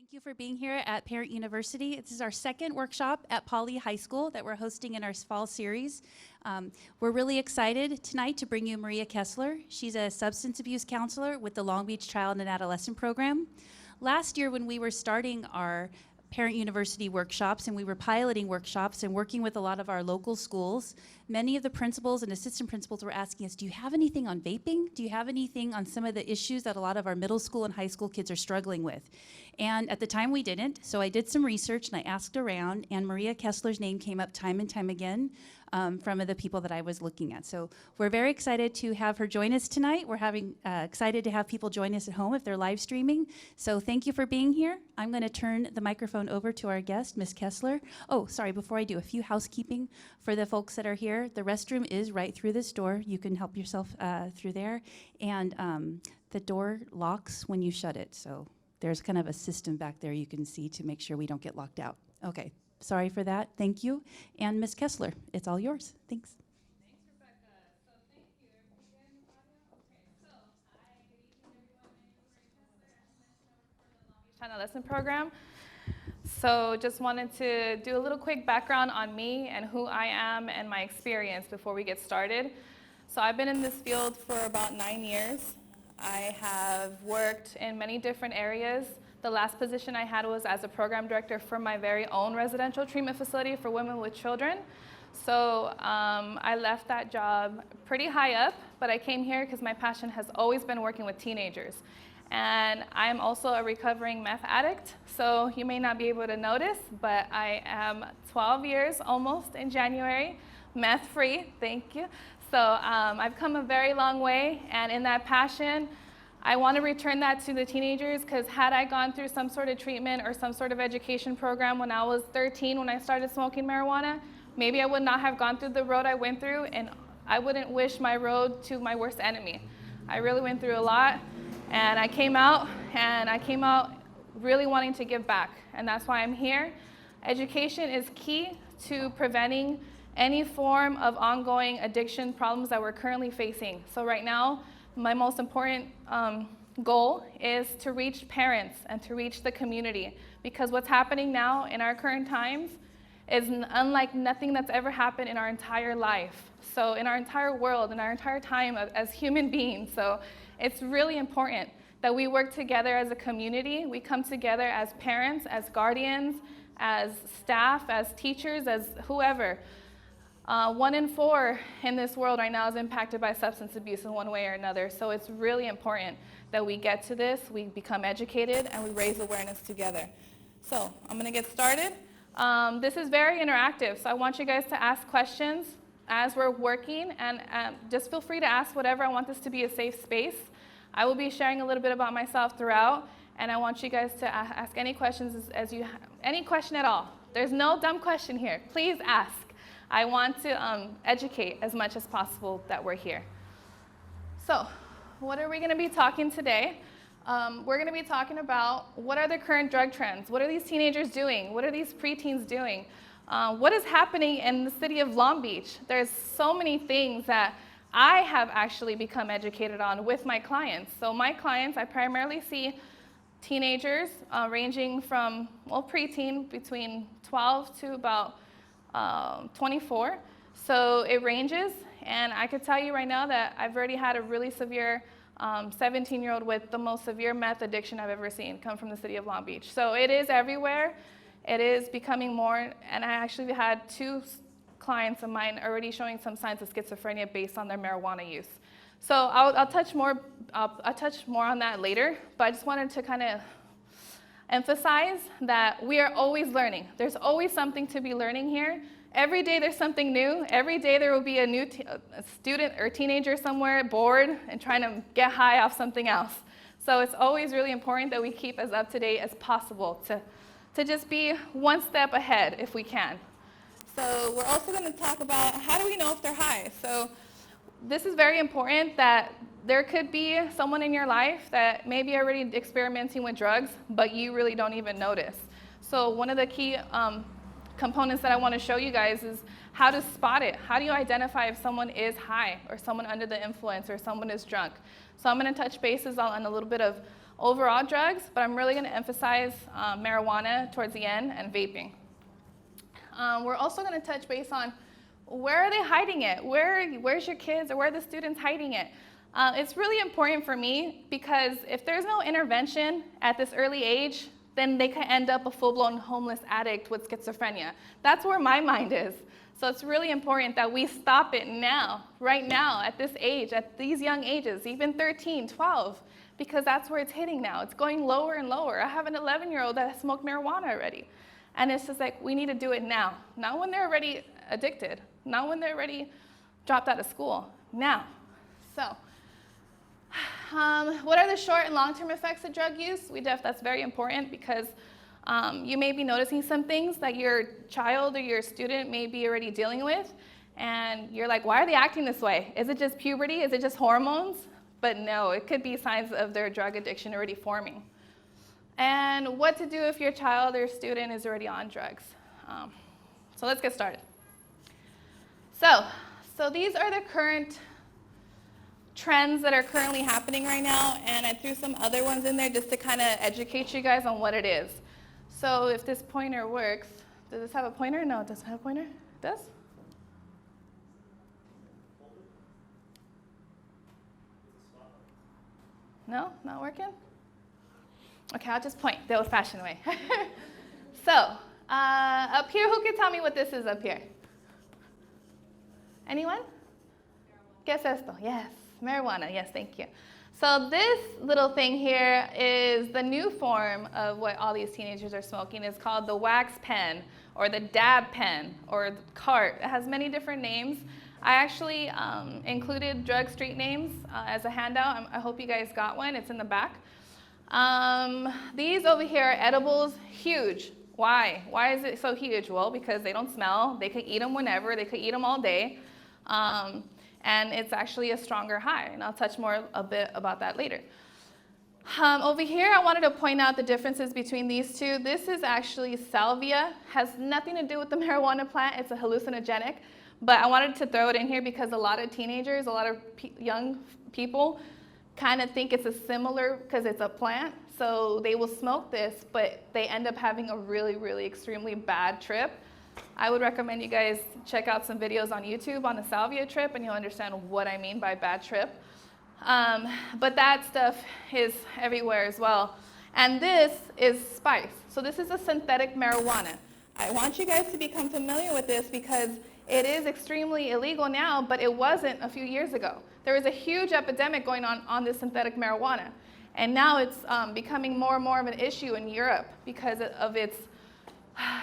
Thank you for being here at Parent University. This is our second workshop at Poly High School that we're hosting in our fall series. We're really excited tonight to bring you Maria Kesler. She's a substance abuse counselor with the Long Beach Child and Adolescent program. Last year when we were starting our Parent University workshops and we were piloting workshops and working with a lot of our local schools, many of the principals and assistant principals were asking us, do you have anything on vaping? Do you have anything on some of the issues that a lot of our middle school and high school kids are struggling with? And at the time we didn't, so I did some research and I asked around, and Maria Kesler's name came up time and time again from the people that I was looking at. So we're very excited to have her join us tonight. We're excited to have people join us at home if they're live streaming. So thank you for being here. I'm going to turn the microphone over to our guest, Ms. Kesler. Oh, sorry, before I do, a few housekeeping for the folks that are here. The restroom is right through this door. You can help yourself through there. And the door locks when you shut it. So there's kind of a system back there you can see to make sure we don't get locked out. Okay, sorry for that. Thank you. And Ms. Kesler, it's all yours. Thanks. Thanks, Rebecca. So thank you. Everybody good in the audio? Okay, so hi, good evening, everyone. My name is Maria Kesler. As mentioned, I work for the Long Beach Adolescent program. So just wanted to do a little quick background on me and who I am and my experience before we get started. So I've been in this field for about 9 years. I have worked in many different areas. The last position I had was as a program director for my very own residential treatment facility for women with children. So I left that job pretty high up, but I came here because my passion has always been working with teenagers. And I'm also a recovering meth addict, so you may not be able to notice, but I am 12 years almost in January, meth-free, thank you. So I've come a very long way, and in that passion, I want to return that to the teenagers, because had I gone through some sort of treatment or some sort of education program when I was 13, when I started smoking marijuana, maybe I would not have gone through the road I went through, and I wouldn't wish my road to my worst enemy. I really went through a lot, and I came out really wanting to give back, and that's why I'm here. Education is key to preventing any form of ongoing addiction problems that we're currently facing. So right now, my most important goal is to reach parents and to reach the community, because what's happening now in our current times is unlike nothing that's ever happened in our entire life. So in our entire world, in our entire time as human beings. So it's really important that we work together as a community. We come together as parents, as guardians, as staff, as teachers, as whoever. 1 in 4 in this world right now is impacted by substance abuse in one way or another. So it's really important that we get to this, we become educated, and we raise awareness together. So I'm going to get started. This is very interactive, so I want you guys to ask questions as we're working, and just feel free to ask whatever. I want this to be a safe space. I will be sharing a little bit about myself throughout, and I want you guys to ask any questions any question at all. There's no dumb question here. Please ask. I want to educate as much as possible that we're here. So, what are we going to be talking today? We're going to be talking about what are the current drug trends? What are these teenagers doing? What are these preteens doing? What is happening in the city of Long Beach? There's so many things that I have actually become educated on with my clients. So my clients, I primarily see teenagers ranging from, preteen, between 12 to about 24. So it ranges, and I could tell you right now that I've already had a really severe 17-year-old with the most severe meth addiction I've ever seen come from the city of Long Beach. So it is everywhere. It is becoming more, and I actually had 2 clients of mine already showing some signs of schizophrenia based on their marijuana use. So I'll touch more on that later, but I just wanted to kind of emphasize that we are always learning. There's always something to be learning here. Every day there's something new. Every day there will be a new student or teenager somewhere bored and trying to get high off something else. So it's always really important that we keep as up to date as possible to just be one step ahead if we can. So we're also going to talk about how do we know if they're high. So this is very important, that there could be someone in your life that may be already experimenting with drugs, but you really don't even notice. So one of the key components that I want to show you guys is how to spot it. How do you identify if someone is high or someone under the influence or someone is drunk? So I'm going to touch bases on a little bit of overall drugs, but I'm really going to emphasize marijuana towards the end and vaping. We're also going to touch base on where are they hiding it? Where's your kids or where are the students hiding it? It's really important for me because if there's no intervention at this early age, then they can end up a full-blown homeless addict with schizophrenia. That's where my mind is. So it's really important that we stop it now, right now, at this age, at these young ages, even 13, 12, because that's where it's hitting now. It's going lower and lower. I have an 11-year-old that has smoked marijuana already. And it's just like, we need to do it now. Not when they're already addicted, not when they're already dropped out of school, now. So, what are the short and long-term effects of drug use? That's very important because you may be noticing some things that your child or your student may be already dealing with, and you're like, why are they acting this way? Is it just puberty? Is it just hormones? But no, it could be signs of their drug addiction already forming. And what to do if your child or student is already on drugs. So let's get started. So these are the current trends that are currently happening right now, and I threw some other ones in there just to kind of educate you guys on what it is. So if this pointer works, does this have a pointer? No, it doesn't have a pointer. It does? No, not working? Okay, I'll just point the old-fashioned way. So up here, who can tell me what this is up here? Anyone? ¿Qué es esto? Yes. Marijuana, yes, thank you. So this little thing here is the new form of what all these teenagers are smoking. It's called the wax pen or the dab pen or the cart. It has many different names. I actually included drug street names as a handout. I hope you guys got one. It's in the back. These over here are edibles, huge. Why? Why is it so huge? Well, because they don't smell. They could eat them whenever. They could eat them all day. And it's actually a stronger high, and I'll touch more a bit about that later. Over here, I wanted to point out the differences between these two. This is actually salvia, has nothing to do with the marijuana plant. It's a hallucinogenic, but I wanted to throw it in here because a lot of teenagers, a lot of young people kind of think it's a similar, because it's a plant, so they will smoke this, but they end up having a really, really extremely bad trip. I would recommend you guys check out some videos on YouTube on the salvia trip, and you'll understand what I mean by bad trip. But that stuff is everywhere as well. And this is spice. So this is a synthetic marijuana. I want you guys to become familiar with this because it is extremely illegal now, but it wasn't a few years ago. There was a huge epidemic going on this synthetic marijuana. And now it's becoming more and more of an issue in Europe because of its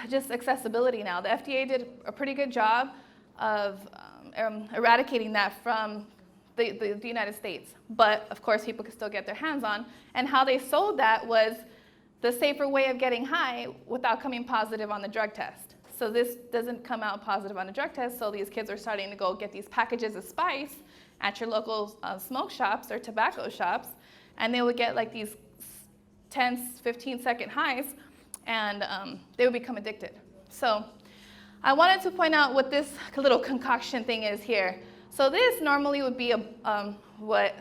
just accessibility now. The FDA did a pretty good job of eradicating that from the United States. But of course, people could still get their hands on. And how they sold that was the safer way of getting high without coming positive on the drug test. So this doesn't come out positive on the drug test, so these kids are starting to go get these packages of spice at your local smoke shops or tobacco shops, and they would get like these 10, 15-second highs, and they would become addicted. So I wanted to point out what this little concoction thing is here. So this normally would be what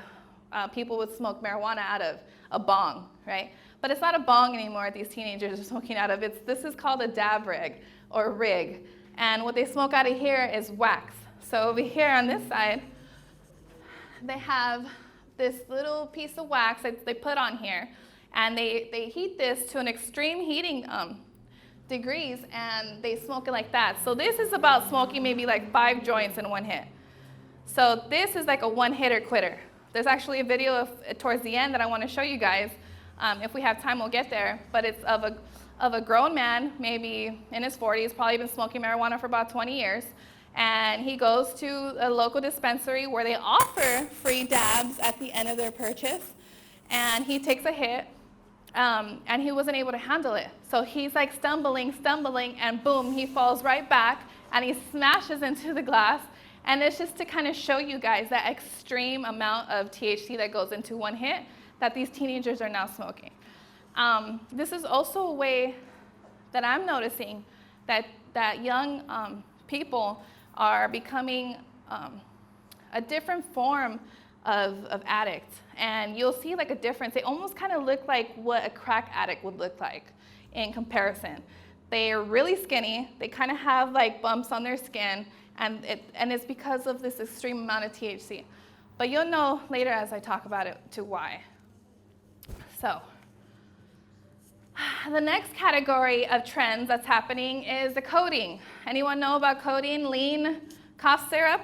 people would smoke marijuana out of, a bong, right? But it's not a bong anymore these teenagers are smoking out of. This is called a dab rig or rig. And what they smoke out of here is wax. So over here on this side, they have this little piece of wax that they put on here. And they heat this to an extreme heating degrees, and they smoke it like that. So this is about smoking maybe like 5 joints in one hit. So this is like a one-hitter quitter. There's actually a video towards the end that I want to show you guys. If we have time, we'll get there. But it's of a grown man, maybe in his 40s, probably been smoking marijuana for about 20 years. And he goes to a local dispensary where they offer free dabs at the end of their purchase. And he takes a hit. And he wasn't able to handle it. So he's like stumbling, and boom, he falls right back, and he smashes into the glass. And it's just to kind of show you guys that extreme amount of THC that goes into one hit that these teenagers are now smoking. This is also a way that I'm noticing that that young people are becoming a different form of addict. And you'll see like a difference. They almost kind of look like what a crack addict would look like in comparison. They're really skinny. They kind of have like bumps on their skin, and it's because of this extreme amount of THC. But you'll know later as I talk about it to why. So the next category of trends that's happening is the codeine. Anyone know about codeine, lean cough syrup?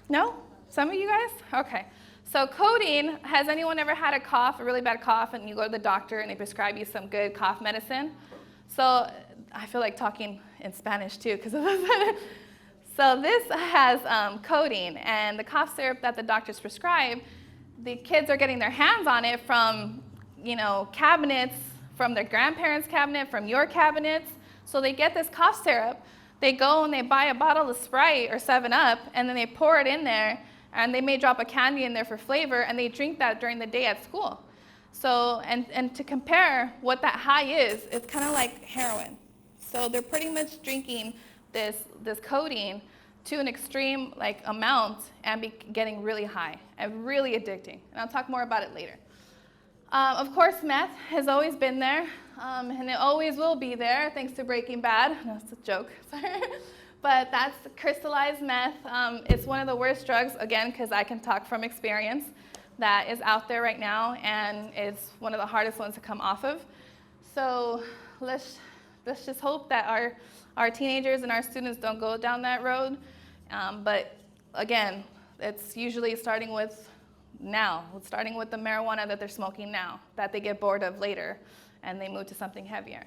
No? Some of you guys? Okay. So codeine, has anyone ever had a cough, a really bad cough, and you go to the doctor and they prescribe you some good cough medicine? So I feel like talking in Spanish too because of this. So this has codeine, and the cough syrup that the doctors prescribe, the kids are getting their hands on it from, cabinets, from their grandparents' cabinet, from your cabinets. So they get this cough syrup, they go and they buy a bottle of Sprite or 7-Up, and then they pour it in there, and they may drop a candy in there for flavor, and they drink that during the day at school. So, and to compare what that high is, it's kind of like heroin. So they're pretty much drinking this codeine to an extreme amount and getting really high and really addicting. And I'll talk more about it later. Of course, meth has always been there, and it always will be there, thanks to Breaking Bad. No, it's a joke, sorry. But that's crystallized meth. It's one of the worst drugs, again, because I can talk from experience, that is out there right now, and it's one of the hardest ones to come off of. So let's just hope that our teenagers and our students don't go down that road. But again, it's usually starting with now. It's starting with the marijuana that they're smoking now, that they get bored of later, and they move to something heavier.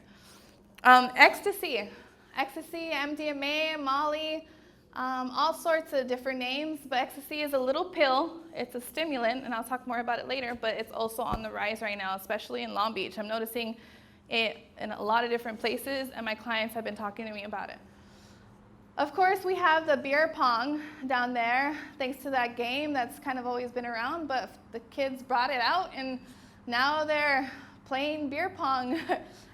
Ecstasy, MDMA, Molly, all sorts of different names, but ecstasy is a little pill. It's a stimulant, and I'll talk more about it later, but it's also on the rise right now, especially in Long Beach. I'm noticing it in a lot of different places, and my clients have been talking to me about it. Of course, we have the beer pong down there, thanks to that game that's kind of always been around, but the kids brought it out, and now they're playing beer pong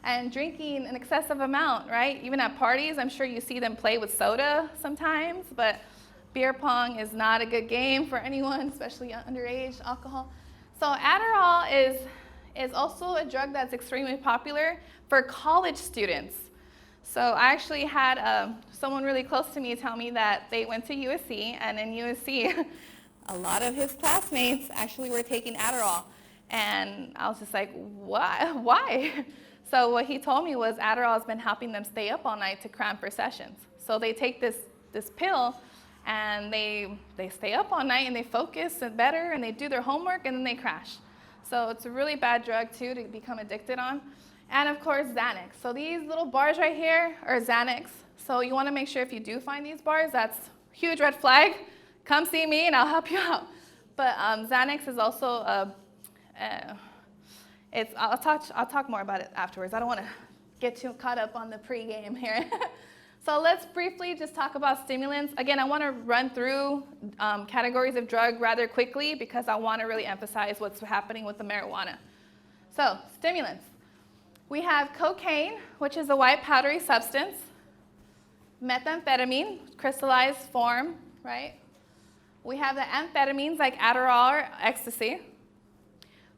and drinking an excessive amount, right? Even at parties, I'm sure you see them play with soda sometimes, but beer pong is not a good game for anyone, especially underage alcohol. So Adderall is also a drug that's extremely popular for college students. So I actually had someone really close to me tell me that they went to USC, and in USC, a lot of his classmates actually were taking Adderall. And I was just like, why? So what he told me was Adderall has been helping them stay up all night to cram for sessions. So they take this pill, and they stay up all night, and they focus better, and they do their homework, and then they crash. So it's a really bad drug, too, to become addicted on. And, of course, Xanax. So these little bars right here are Xanax. So you want to make sure if you do find these bars, that's a huge red flag. Come see me, and I'll help you out. But Xanax is also I'll talk more about it afterwards. I don't want to get too caught up on the pregame here. So let's briefly just talk about stimulants. Again, I want to run through categories of drug rather quickly because I want to really emphasize what's happening with the marijuana. So stimulants. We have cocaine, which is a white powdery substance. Methamphetamine, crystallized form, right? We have the amphetamines like Adderall or ecstasy.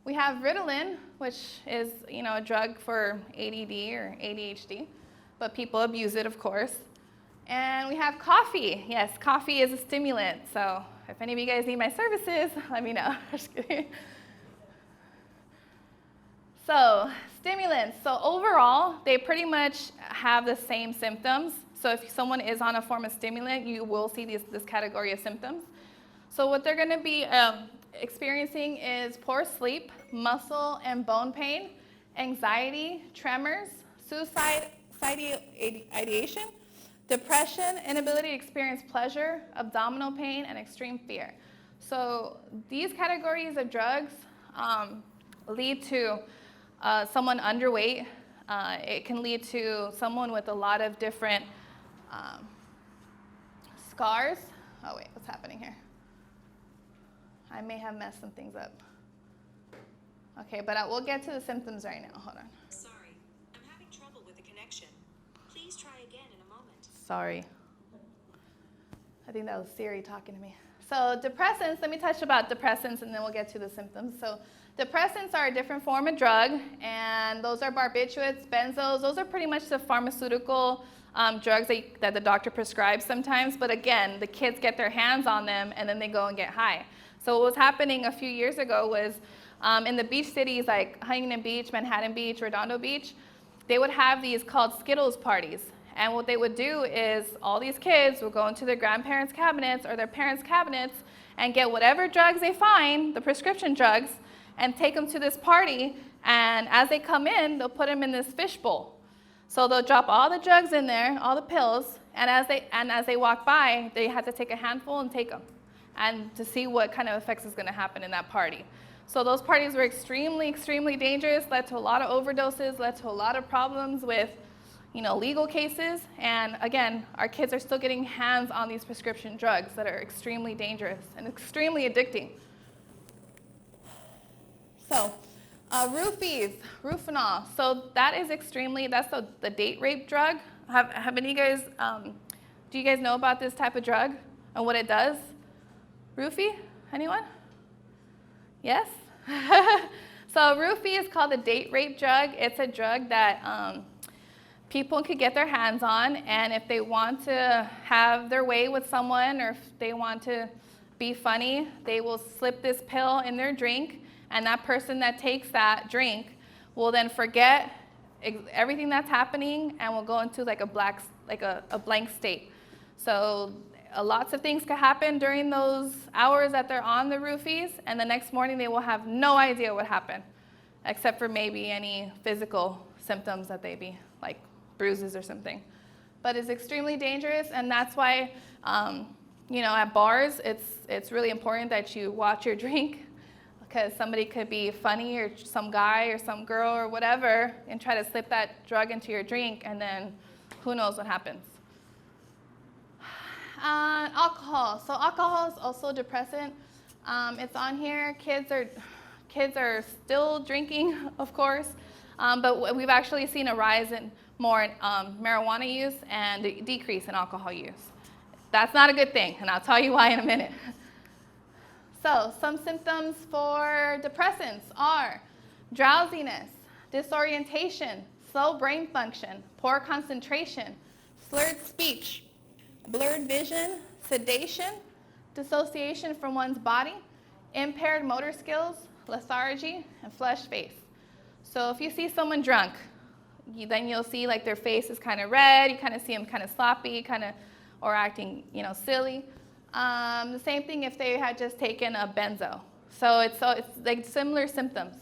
We have Ritalin, which is a drug for ADD or ADHD, but people abuse it, of course. And we have coffee. Yes, coffee is a stimulant. So if any of you guys need my services, let me know. Just kidding. So stimulants. So overall, they pretty much have the same symptoms. So if someone is on a form of stimulant, you will see this category of symptoms. So what they're going to be experiencing is poor sleep, muscle and bone pain, anxiety, tremors, suicide ideation, depression, inability to experience pleasure, abdominal pain, and extreme fear. So these categories of drugs lead to someone underweight. It can lead to someone with a lot of different scars. Oh wait, what's happening here? I may have messed some things up. Okay, but we'll get to the symptoms right now. Hold on. Sorry, I'm having trouble with the connection. Please try again. Sorry. I think that was Siri talking to me. So depressants, let me touch about depressants and then we'll get to the symptoms. So depressants are a different form of drug, and those are barbiturates, benzos. Those are pretty much the pharmaceutical drugs that the doctor prescribes sometimes. But again, the kids get their hands on them and then they go and get high. So what was happening a few years ago was in the beach cities like Huntington Beach, Manhattan Beach, Redondo Beach, they would have these called Skittles parties. And what they would do is all these kids would go into their grandparents' cabinets or their parents' cabinets and get whatever drugs they find, the prescription drugs, and take them to this party. And as they come in, they'll put them in this fishbowl. So they'll drop all the drugs in there, all the pills, and as they walk by, they have to take a handful and take them, and to see what kind of effects is going to happen in that party. So those parties were extremely, extremely dangerous, led to a lot of overdoses, led to a lot of problems with legal cases. And again, our kids are still getting hands on these prescription drugs that are extremely dangerous and extremely addicting. So, roofies, rufinol. So that is that's the date rape drug. Have any of you guys, do you guys know about this type of drug and what it does? Roofie, anyone? Yes? So roofie is called the date rape drug. It's a drug that people could get their hands on, and if they want to have their way with someone or if they want to be funny, they will slip this pill in their drink, and that person that takes that drink will then forget everything that's happening and will go into like a blank state. So lots of things could happen during those hours that they're on the roofies, and the next morning they will have no idea what happened, except for maybe any physical symptoms that they be like bruises or something. But it's extremely dangerous, and that's why, at bars, it's really important that you watch your drink, because somebody could be funny, or some guy or some girl or whatever, and try to slip that drug into your drink, and then who knows what happens. Alcohol. So alcohol is also a depressant. It's on here. Kids are still drinking, of course, but we've actually seen a rise in more marijuana use and a decrease in alcohol use. That's not a good thing, and I'll tell you why in a minute. So some symptoms for depressants are drowsiness, disorientation, slow brain function, poor concentration, slurred speech, blurred vision, sedation, dissociation from one's body, impaired motor skills, lethargy, and flushed face. So if you see someone drunk, then you'll see like their face is kind of red, you kind of see them kind of sloppy, or acting, silly. The same thing if they had just taken a benzo. So it's like similar symptoms.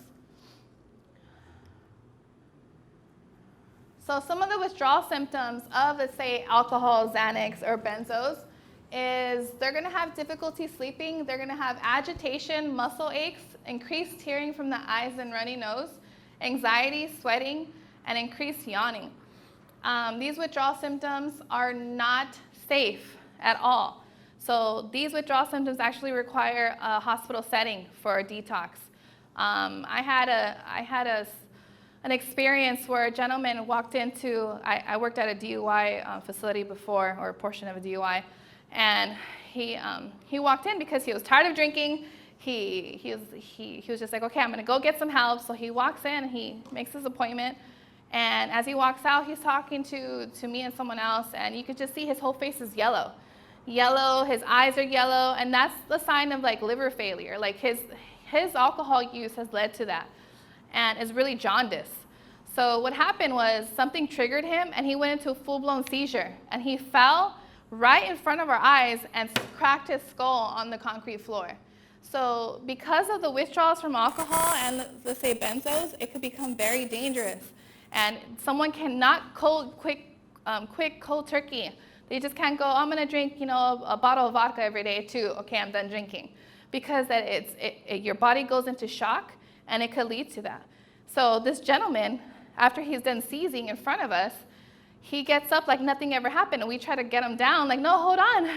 So some of the withdrawal symptoms of, let's say, alcohol, Xanax, or benzos is they're going to have difficulty sleeping, they're going to have agitation, muscle aches, increased tearing from the eyes and runny nose, anxiety, sweating, and increased yawning. These withdrawal symptoms are not safe at all. So these withdrawal symptoms actually require a hospital setting for a detox. I had an experience where a gentleman walked into, I worked at a DUI facility before, or a portion of a DUI, and he walked in because he was tired of drinking. He was just like, okay, I'm gonna go get some help. So he walks in, he makes his appointment, and as he walks out, he's talking to me and someone else, and you could just see his whole face is yellow, his eyes are yellow, and that's the sign of like liver failure. Like his alcohol use has led to that, and is really jaundice. So what happened was something triggered him, and he went into a full-blown seizure, and he fell right in front of our eyes and cracked his skull on the concrete floor. So because of the withdrawals from alcohol and, let's say, benzos, it could become very dangerous. And someone cannot quick cold turkey. They just can't go, I'm gonna drink, a bottle of vodka every day too. Okay, I'm done drinking. Because your body goes into shock, and it could lead to that. So this gentleman, after he's done seizing in front of us, he gets up like nothing ever happened, and we try to get him down, like, no, hold on.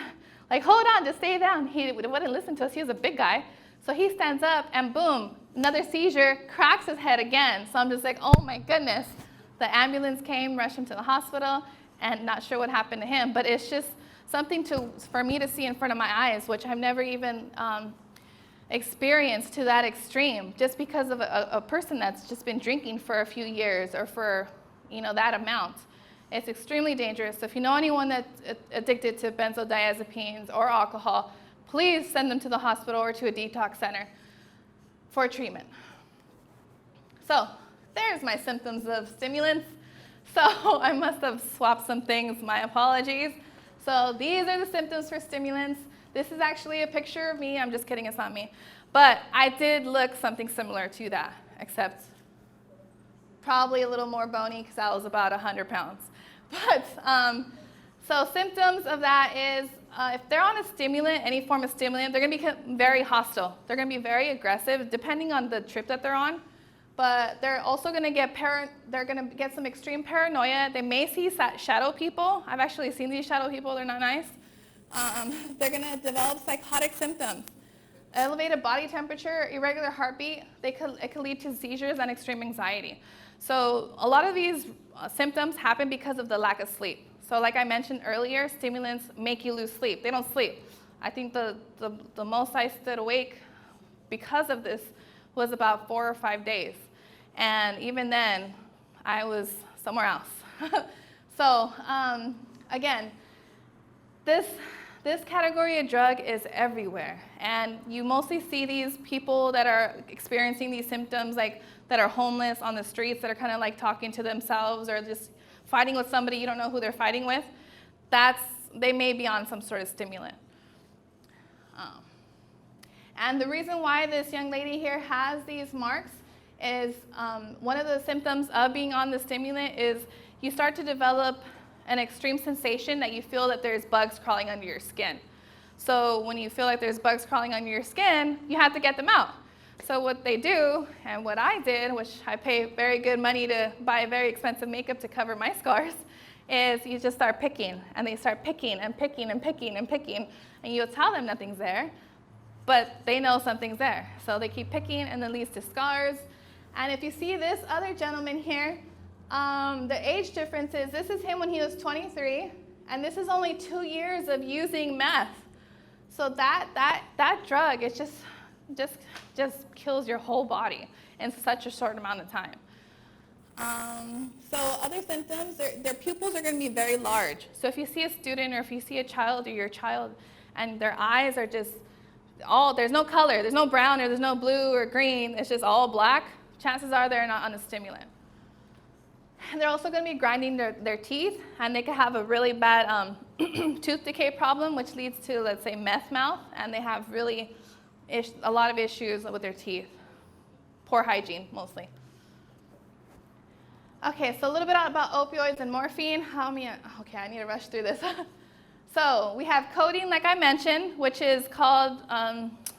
Like, hold on, just stay down. He wouldn't listen to us. He was a big guy. So he stands up, and boom, another seizure, cracks his head again. So I'm just like, oh my goodness. The ambulance came, rushed him to the hospital, and not sure what happened to him, but it's just something for me to see in front of my eyes, which I've never even experienced to that extreme, just because of a person that's just been drinking for a few years or for that amount. It's extremely dangerous. So if you know anyone that's addicted to benzodiazepines or alcohol, please send them to the hospital or to a detox center for treatment. So there's my symptoms of stimulants. So I must have swapped some things, my apologies. So these are the symptoms for stimulants. This is actually a picture of me. I'm just kidding, it's not me. But I did look something similar to that, except probably a little more bony because I was about 100 pounds. But so symptoms of that is if they're on a stimulant, any form of stimulant, they're going to become very hostile. They're going to be very aggressive, depending on the trip that they're on. But they're also going to get some extreme paranoia. They may see shadow people. I've actually seen these shadow people. They're not nice. They're going to develop psychotic symptoms. Elevated body temperature, irregular heartbeat, it could lead to seizures and extreme anxiety. So a lot of these symptoms happen because of the lack of sleep. So like I mentioned earlier, stimulants make you lose sleep. They don't sleep. I think the most I stood awake because of this was about 4 or 5 days. And even then, I was somewhere else. So again, this category of drug is everywhere. And you mostly see these people that are experiencing these symptoms, like that are homeless on the streets, that are kind of like talking to themselves or just fighting with somebody you don't know who they're fighting with. They may be on some sort of stimulant. And the reason why this young lady here has these marks is one of the symptoms of being on the stimulant is you start to develop an extreme sensation that you feel that there's bugs crawling under your skin. So when you feel like there's bugs crawling under your skin, you have to get them out. So what they do, and what I did, which I pay very good money to buy very expensive makeup to cover my scars, is you just start picking, and they start picking and picking and picking and picking, and you'll tell them nothing's there, but they know something's there. So they keep picking, and it leads to scars. And if you see this other gentleman here, the age difference is this is him when he was 23, and this is only 2 years of using meth. So that drug, it just kills your whole body in such a short amount of time. So other symptoms, their pupils are going to be very large. So if you see a student or if you see a child or your child and their eyes are just there's no color, there's no brown or there's no blue or green, it's just all black, chances are they're not on a stimulant. And they're also going to be grinding their teeth, and they could have a really bad tooth decay problem, which leads to, let's say, meth mouth, and they have really a lot of issues with their teeth. Poor hygiene, mostly. Okay, so a little bit about opioids and morphine. Okay, I need to rush through this. So we have codeine, like I mentioned, which is called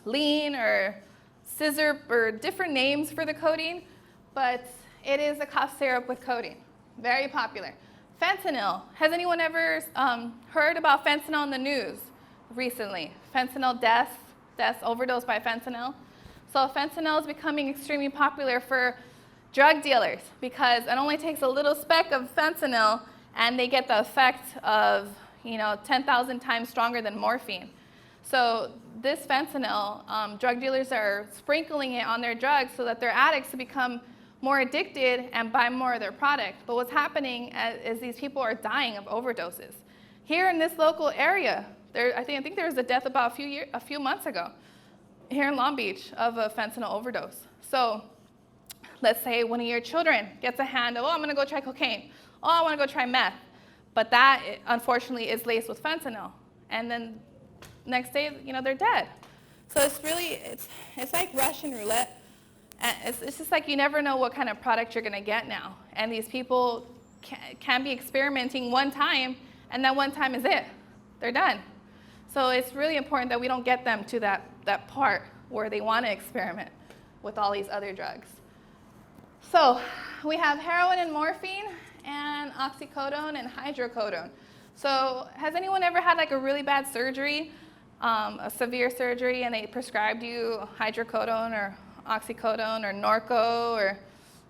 lean or scissor or different names for the codeine, but it is a cough syrup with codeine. Very popular. Fentanyl. Has anyone ever heard about fentanyl in the news recently? Fentanyl deaths, overdose by fentanyl. So fentanyl is becoming extremely popular for drug dealers because it only takes a little speck of fentanyl and they get the effect of 10,000 times stronger than morphine. So this fentanyl, drug dealers are sprinkling it on their drugs so that their addicts to become more addicted and buy more of their product. But what's happening is these people are dying of overdoses. Here in this local area, I think there was a death about a few months ago here in Long Beach of a fentanyl overdose. So let's say one of your children gets a hand of, I'm going to go try cocaine. I want to go try meth. But that, unfortunately, is laced with fentanyl. And then next day, they're dead. So it's like Russian roulette. And it's just like you never know what kind of product you're going to get now. And these people can be experimenting one time, and that one time is it. They're done. So it's really important that we don't get them to that part where they want to experiment with all these other drugs. So we have heroin and morphine and oxycodone and hydrocodone. So has anyone ever had like a really bad surgery, a severe surgery, and they prescribed you hydrocodone or oxycodone or Norco or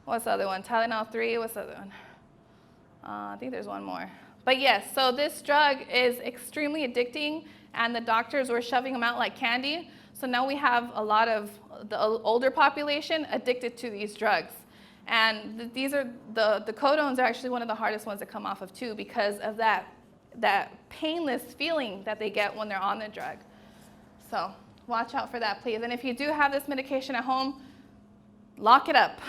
what's the other one? Tylenol 3, what's the other one? I think there's one more. But yes, so this drug is extremely addicting, and the doctors were shoving them out like candy. So now we have a lot of the older population addicted to these drugs. And these are the codones are actually one of the hardest ones to come off of too, because of that painless feeling that they get when they're on the drug. So watch out for that, please. And if you do have this medication at home, lock it up.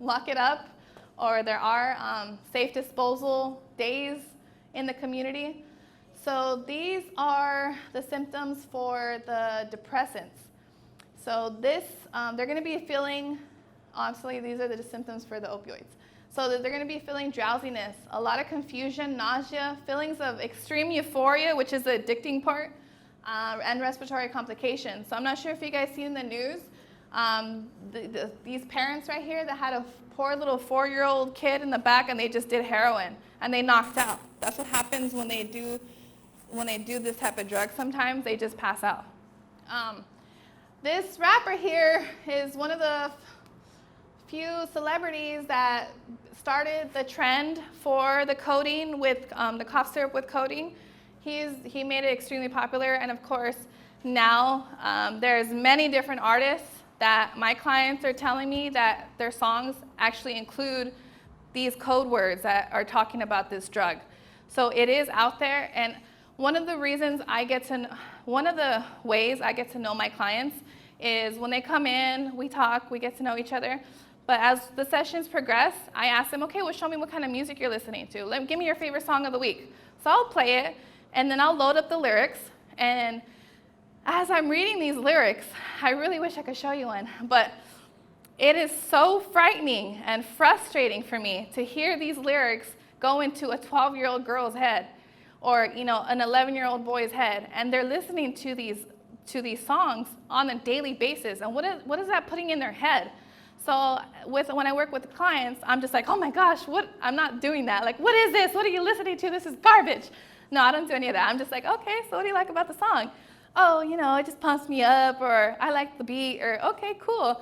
Lock it up, or there are safe disposal days in the community. So these are the symptoms for the depressants. So this, they're going to be feeling, obviously these are the symptoms for the opioids. So they're going to be feeling drowsiness, a lot of confusion, nausea, feelings of extreme euphoria, which is the addicting part, and respiratory complications. So I'm not sure if you guys seen the news. These parents right here that had a poor little 4-year-old kid in the back, and they just did heroin and they knocked out. That's what happens when they do this type of drug. Sometimes they just pass out. This rapper here is one of the few celebrities that started the trend for the codeine with the cough syrup with codeine. He made it extremely popular, and of course now there's many different artists that my clients are telling me that their songs actually include these code words that are talking about this drug. So it is out there, and one of the ways I get to know my clients is when they come in, we talk, we get to know each other. But as the sessions progress, I ask them, okay, well, show me what kind of music you're listening to. Give me your favorite song of the week. So I'll play it, and then I'll load up the lyrics, and as I'm reading these lyrics, I really wish I could show you one, but it is so frightening and frustrating for me to hear these lyrics go into a 12-year-old girl's head, or an 11-year-old boy's head, and they're listening to these songs on a daily basis. And what is that putting in their head? So when I work with the clients, I'm just like, oh my gosh, I'm not doing that. Like, what is this? What are you listening to? This is garbage. No, I don't do any of that. I'm just like, okay, so what do you like about the song? Oh, it just pumps me up, or I like the beat, or okay, cool.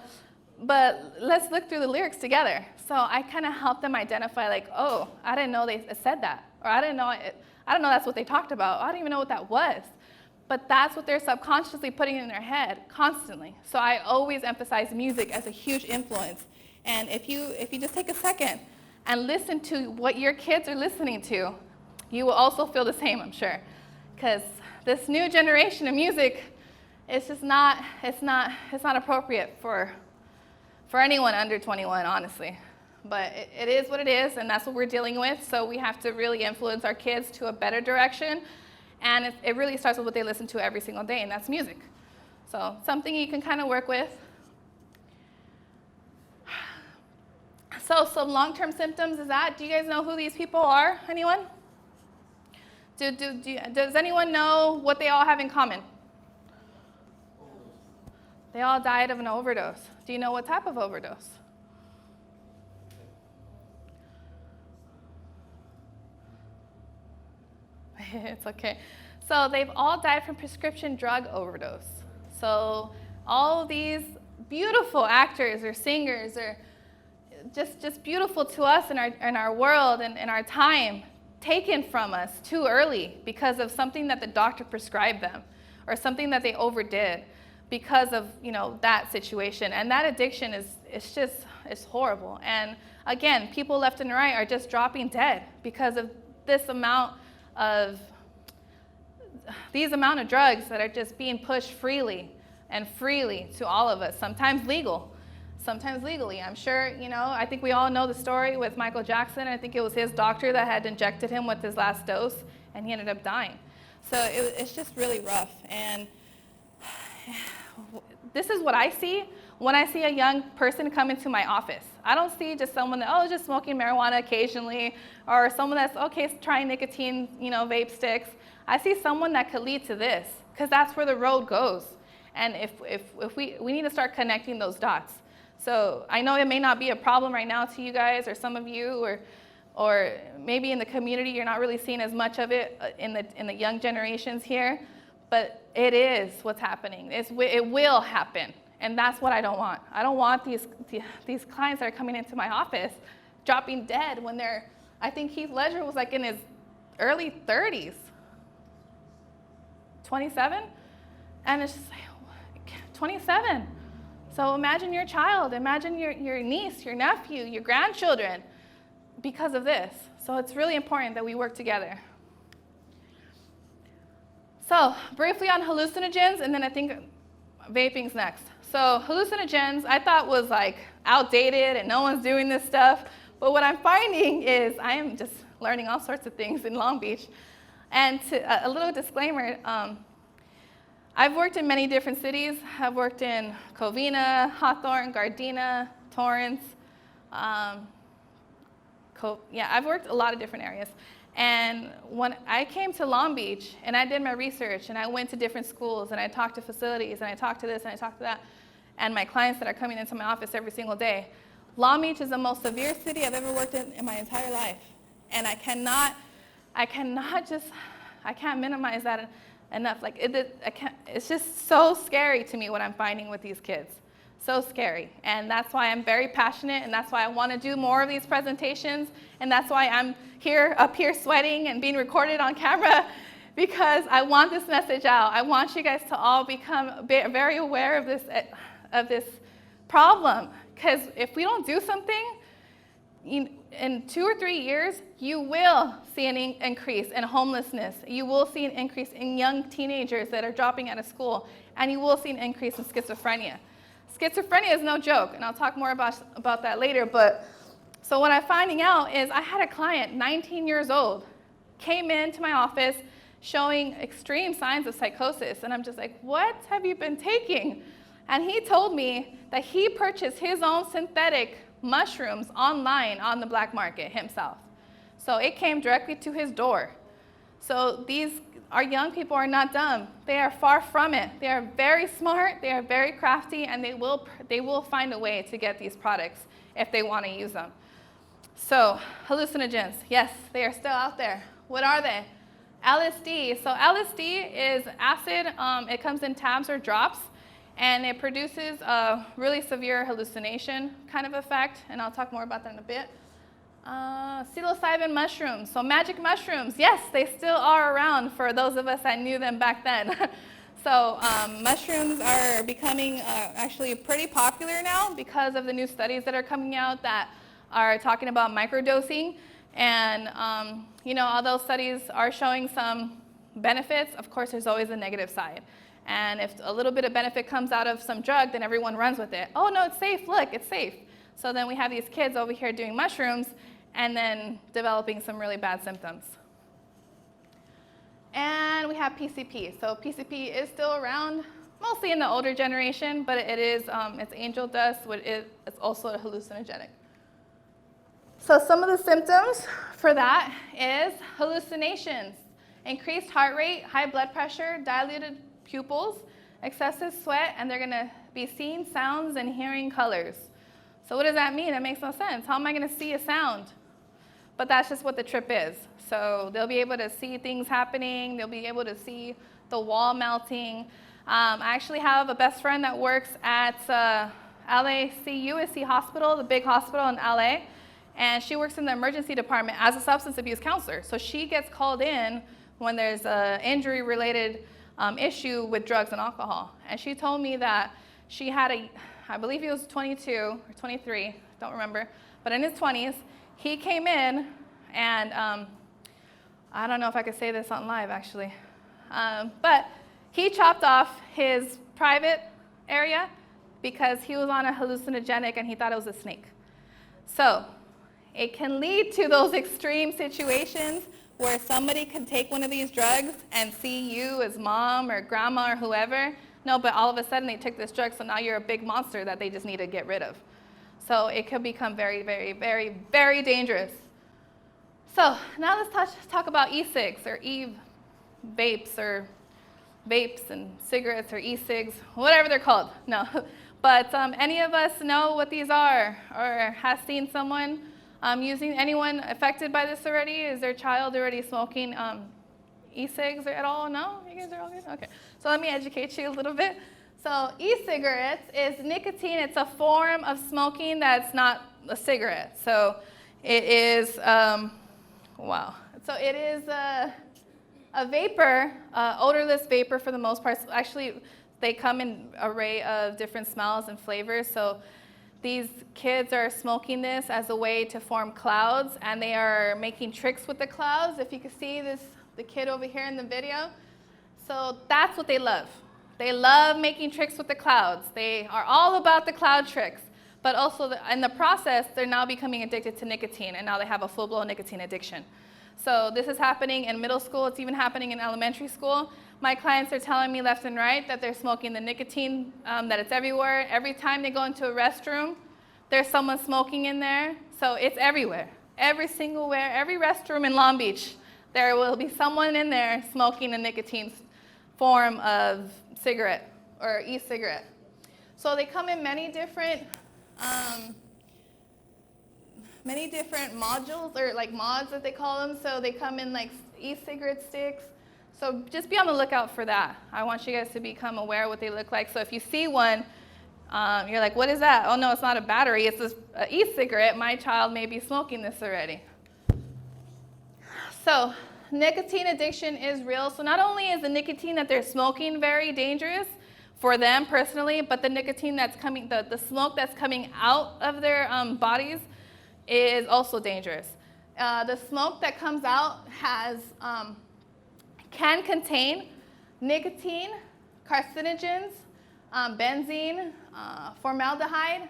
But let's look through the lyrics together. So I kind of help them identify, like, oh, I didn't know they said that, or I didn't know that's what they talked about. I don't even know what that was. But that's what they're subconsciously putting in their head constantly. So I always emphasize music as a huge influence. And if you just take a second and listen to what your kids are listening to, you will also feel the same, I'm sure. Because this new generation of music, it's not appropriate for anyone under 21, honestly. But it is what it is, and that's what we're dealing with. So we have to really influence our kids to a better direction. And it really starts with what they listen to every single day, and that's music. So something you can kind of work with. So some long-term symptoms is that, do you guys know who these people are? Anyone? Does anyone know what they all have in common? They all died of an overdose. Do you know what type of overdose? It's okay. So they've all died from prescription drug overdose. So all these beautiful actors or singers or just beautiful to us in our world and in our time, taken from us too early because of something that the doctor prescribed them or something that they overdid because of that situation. And that addiction it's horrible. And again, people left and right are just dropping dead because of these amount of drugs that are just being pushed freely to all of us, sometimes legally. I'm sure, I think we all know the story with Michael Jackson. I think it was his doctor that had injected him with his last dose, and he ended up dying. So it's just really rough. And this is what I see when I see a young person come into my office. I don't see just someone that, just smoking marijuana occasionally, or someone that's, trying nicotine, vape sticks. I see someone that could lead to this, because that's where the road goes. And if we need to start connecting those dots. So I know it may not be a problem right now to you guys or some of you, or maybe in the community you're not really seeing as much of it in the young generations here, but it is what's happening. It will happen, and that's what I don't want. I don't want these clients that are coming into my office dropping dead when I think Heath Ledger was like in his early 30s, 27, and it's just like 27. So imagine your child, imagine your niece, your nephew, your grandchildren because of this. So it's really important that we work together. So briefly on hallucinogens, and then I think vaping's next. So hallucinogens I thought was like outdated and no one's doing this stuff, but what I'm finding is I am just learning all sorts of things in Long Beach. And a little disclaimer, I've worked in many different cities. I've worked in Covina, Hawthorne, Gardena, Torrance. I've worked a lot of different areas. And when I came to Long Beach and I did my research and I went to different schools and I talked to facilities and I talked to this and I talked to that, and my clients that are coming into my office every single day, Long Beach is the most severe city I've ever worked in my entire life. And I can't minimize that enough. It's just so scary to me what I'm finding with these kids. So scary. And that's why I'm very passionate, and that's why I want to do more of these presentations, and that's why I'm up here sweating and being recorded on camera, because I want this message out. I want you guys to all become very aware of this problem, because if we don't do something, in 2 or 3 years, you will see an increase in homelessness. You will see an increase in young teenagers that are dropping out of school, and you will see an increase in schizophrenia. Schizophrenia is no joke, and I'll talk more about that later. But so what I'm finding out is I had a client, 19 years old, came into my office showing extreme signs of psychosis, and I'm just like, what have you been taking? And he told me that he purchased his own synthetic mushrooms online on the black market himself. So it came directly to his door. So our young people are not dumb. They are far from it. They are very smart, they are very crafty, and they will find a way to get these products if they want to use them. So hallucinogens, yes, they are still out there. What are they? LSD. So LSD is acid. It comes in tabs or drops, and it produces a really severe hallucination kind of effect, and I'll talk more about that in a bit. Psilocybin mushrooms, so magic mushrooms, yes, they still are around for those of us that knew them back then. So mushrooms are becoming actually pretty popular now because of the new studies that are coming out that are talking about microdosing. And although studies are showing some benefits, of course there's always a negative side. And if a little bit of benefit comes out of some drug, then everyone runs with it. Oh no, it's safe, look, it's safe. So then we have these kids over here doing mushrooms and then developing some really bad symptoms. And we have PCP. So PCP is still around, mostly in the older generation, but it's angel dust, it's also a hallucinogenic. So some of the symptoms for that is hallucinations, increased heart rate, high blood pressure, dilated pupils, excessive sweat, and they're going to be seeing sounds and hearing colors. So what does that mean? It makes no sense. How am I going to see a sound? But that's just what the trip is. So they'll be able to see things happening. They'll be able to see the wall melting. I actually have a best friend that works at LBUSD hospital, the big hospital in LA, and she works in the emergency department as a substance abuse counselor. So she gets called in when there's an injury-related issue with drugs and alcohol. And she told me that she had I believe he was 22 or 23, don't remember, but in his 20s, he came in and I don't know if I could say this on live actually, but he chopped off his private area because he was on a hallucinogenic and he thought it was a snake. So it can lead to those extreme situations where somebody can take one of these drugs and see you as mom or grandma or whoever. No, but all of a sudden they took this drug, so now you're a big monster that they just need to get rid of. So it could become very, very, very, very dangerous. So now let's talk about e-cigs or e-vapes or vapes and cigarettes or e-cigs, whatever they're called. No, but any of us know what these are or has seen someone using, anyone affected by this already? Is their child already smoking e-cigs at all? No? You guys are all good? Okay. So let me educate you a little bit. So e-cigarettes is nicotine. It's a form of smoking that's not a cigarette. So it is, wow, So it is a vapor, odorless vapor for the most part. Actually, they come in an array of different smells and flavors. So these kids are smoking this as a way to form clouds, and they are making tricks with the clouds. If you can see this, the kid over here in the video. So that's what they love. They love making tricks with the clouds. They are all about the cloud tricks. But also, in the process, they're now becoming addicted to nicotine, and now they have a full-blown nicotine addiction. So this is happening in middle school. It's even happening in elementary school. My clients are telling me left and right that they're smoking the nicotine, that it's everywhere. Every time they go into a restroom, there's someone smoking in there. So it's everywhere. Every restroom in Long Beach, there will be someone in there smoking a nicotine form of cigarette or e-cigarette. So they come in many different modules, or like mods as they call them. So they come in like e-cigarette sticks. So just be on the lookout for that. I want you guys to become aware of what they look like. So if you see one, you're like, what is that? Oh no, it's not a battery, it's this e-cigarette. My child may be smoking this already. So nicotine addiction is real. So not only is the nicotine that they're smoking very dangerous for them personally, but the nicotine that's coming, the smoke that's coming out of their bodies is also dangerous. The smoke that comes out can contain nicotine, carcinogens, benzene, formaldehyde,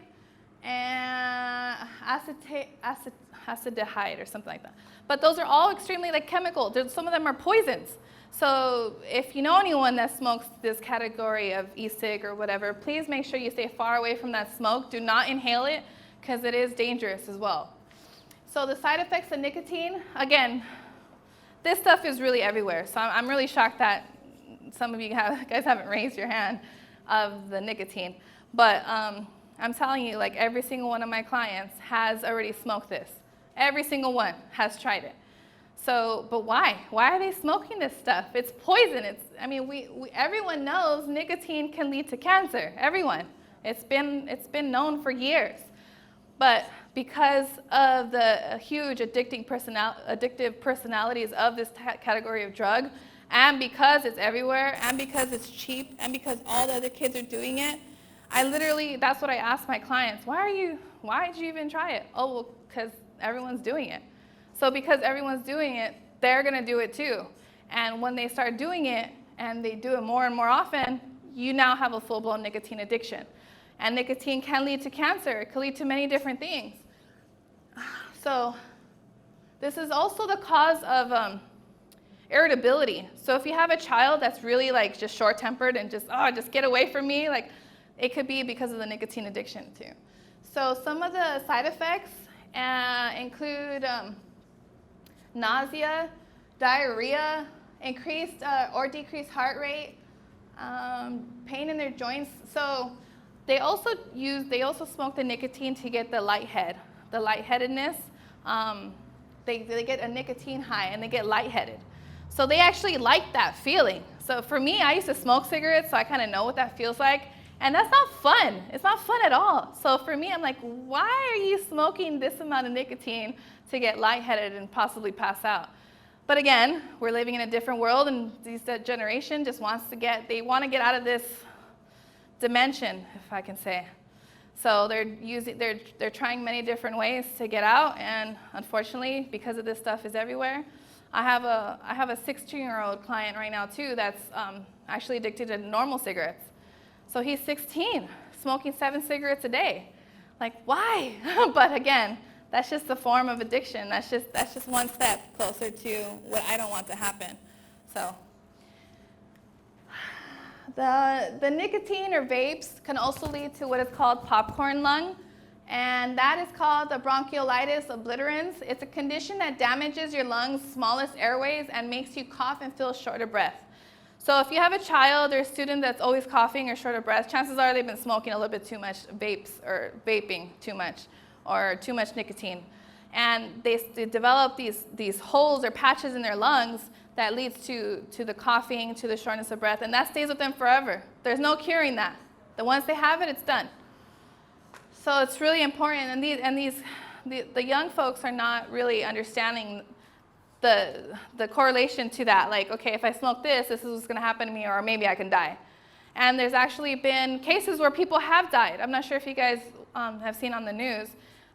and acetaldehyde or something like that. But those are all extremely chemical. Some of them are poisons. So if you know anyone that smokes this category of e-cig or whatever, please make sure you stay far away from that smoke. Do not inhale it, because it is dangerous as well. So the side effects of nicotine, again, this stuff is really everywhere. So I'm really shocked that some of you guys haven't raised your hand of the nicotine. But I'm telling you, every single one of my clients has already smoked this. Every single one has tried it. So, but why? Why are they smoking this stuff? It's poison. Everyone knows nicotine can lead to cancer. Everyone. It's been known for years. But because of the huge addictive personalities of this category of drug, and because it's everywhere, and because it's cheap, and because all the other kids are doing it, that's what I ask my clients. Why did you even try it? Oh, well, because everyone's doing it. So because everyone's doing it, they're going to do it too. And when they start doing it, and they do it more and more often, you now have a full-blown nicotine addiction. And nicotine can lead to cancer. It can lead to many different things. So this is also the cause of irritability. So if you have a child that's really just short-tempered and just get away from me, it could be because of the nicotine addiction too. So some of the side effects include nausea, diarrhea, increased or decreased heart rate, pain in their joints. So they also smoke the nicotine to get the lightheadedness. They get a nicotine high and they get lightheaded. So they actually like that feeling. So for me, I used to smoke cigarettes, so I kind of know what that feels like. And that's not fun. It's not fun at all. So for me, I'm like, why are you smoking this amount of nicotine to get lightheaded and possibly pass out? But again, we're living in a different world, and this generation just want to get out of this dimension, if I can say. So they're trying many different ways to get out, and unfortunately, because of this stuff is everywhere. I have a 16-year-old client right now too that's actually addicted to normal cigarettes. So he's 16, smoking 7 cigarettes a day. Why? But again, that's just a form of addiction. That's just one step closer to what I don't want to happen. So the nicotine or vapes can also lead to what is called popcorn lung, and that is called the bronchiolitis obliterans. It's a condition that damages your lungs' smallest airways and makes you cough and feel short of breath. So if you have a child or a student that's always coughing or short of breath, chances are they've been smoking a little bit too much vapes or vaping too much or too much nicotine. And they develop these holes or patches in their lungs that leads to the coughing, to the shortness of breath, and that stays with them forever. There's no curing that. Once they have it, it's done. So it's really important, and the young folks are not really understanding the correlation to that. Like, okay, if I smoke this is what's going to happen to me, or maybe I can die. And there's actually been cases where people have died. I'm not sure if you guys have seen on the news.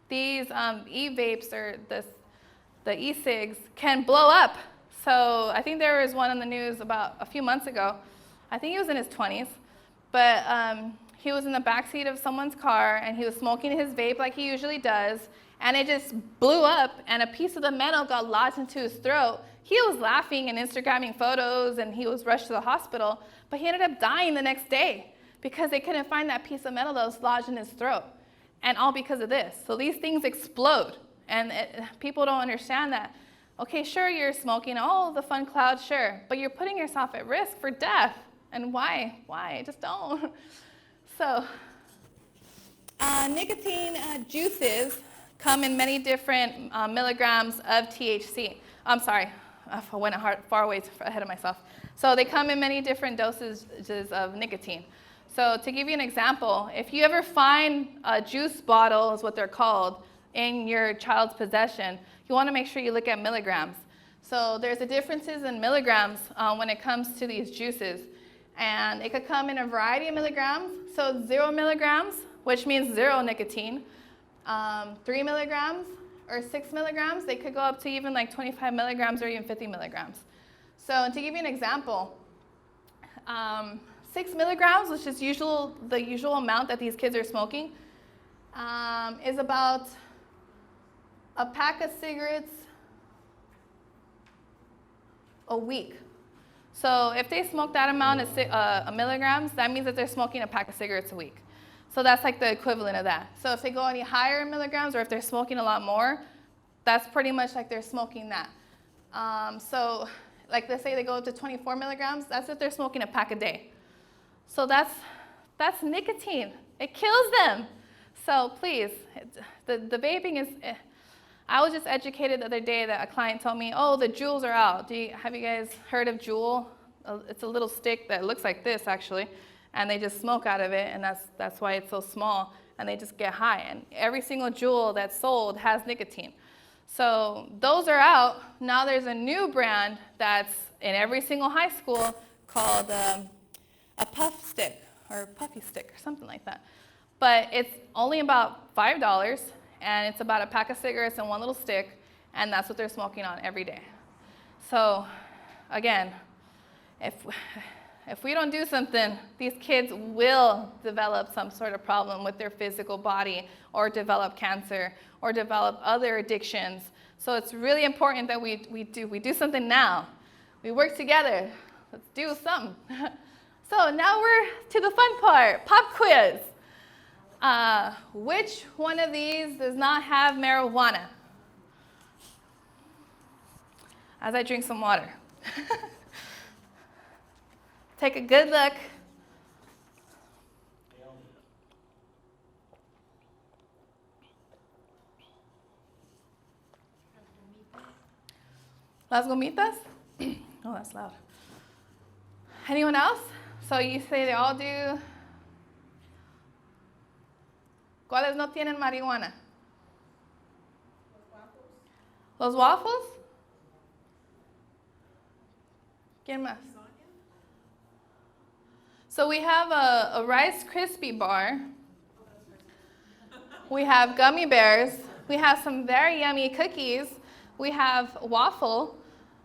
These e-vapes or the e-cigs can blow up. So I think there was one in the news about a few months ago. I think he was in his 20s, but he was in the backseat of someone's car, and he was smoking his vape like he usually does, and it just blew up, and a piece of the metal got lodged into his throat. He was laughing and Instagramming photos, and he was rushed to the hospital, but he ended up dying the next day because they couldn't find that piece of metal that was lodged in his throat, and all because of this. So these things explode, and people don't understand that. Okay, sure, you're smoking, oh, the fun cloud, sure, but you're putting yourself at risk for death. And why? Why? Just don't. So, nicotine juices come in many different milligrams of THC. I'm sorry, I went far away ahead of myself. So they come in many different dosages of nicotine. So to give you an example, if you ever find a juice bottle, is what they're called, in your child's possession, you want to make sure you look at milligrams. So there's the differences in milligrams when it comes to these juices. And it could come in a variety of milligrams. So 0 milligrams, which means 0 nicotine, 3 milligrams or 6 milligrams, they could go up to even like 25 milligrams or even 50 milligrams. So to give you an example, 6 milligrams, which is the usual amount that these kids are smoking, is about a pack of cigarettes a week. So if they smoke that amount of milligrams, that means that they're smoking a pack of cigarettes a week. So that's like the equivalent of that. So if they go any higher in milligrams, or if they're smoking a lot more, that's pretty much like they're smoking that. So like let's say they go up to 24 milligrams, that's if they're smoking a pack a day. So that's nicotine. It kills them. So please, the vaping is, I was just educated the other day that a client told me, oh, the Juuls are out. Have you guys heard of Juul? It's a little stick that looks like this, actually, and they just smoke out of it, and that's why it's so small, and they just get high. And every single Juul that's sold has nicotine. So those are out. Now there's a new brand that's in every single high school called a puff stick, or puffy stick, or something like that. But it's only about $5, and it's about a pack of cigarettes and one little stick, and that's what they're smoking on every day. So again, if we don't do something, these kids will develop some sort of problem with their physical body, or develop cancer, or develop other addictions. So it's really important that we do something now. We work together. Let's do something. So now we're to the fun part, pop quiz. Which one of these does not have marijuana? As I drink some water. Take a good look. Las gomitas? Oh, that's loud. Anyone else? So you say they all do. ¿Cuáles no tienen marihuana? Los waffles. ¿Quién más? So we have a Rice Krispie bar. We have gummy bears. We have some very yummy cookies. We have waffle.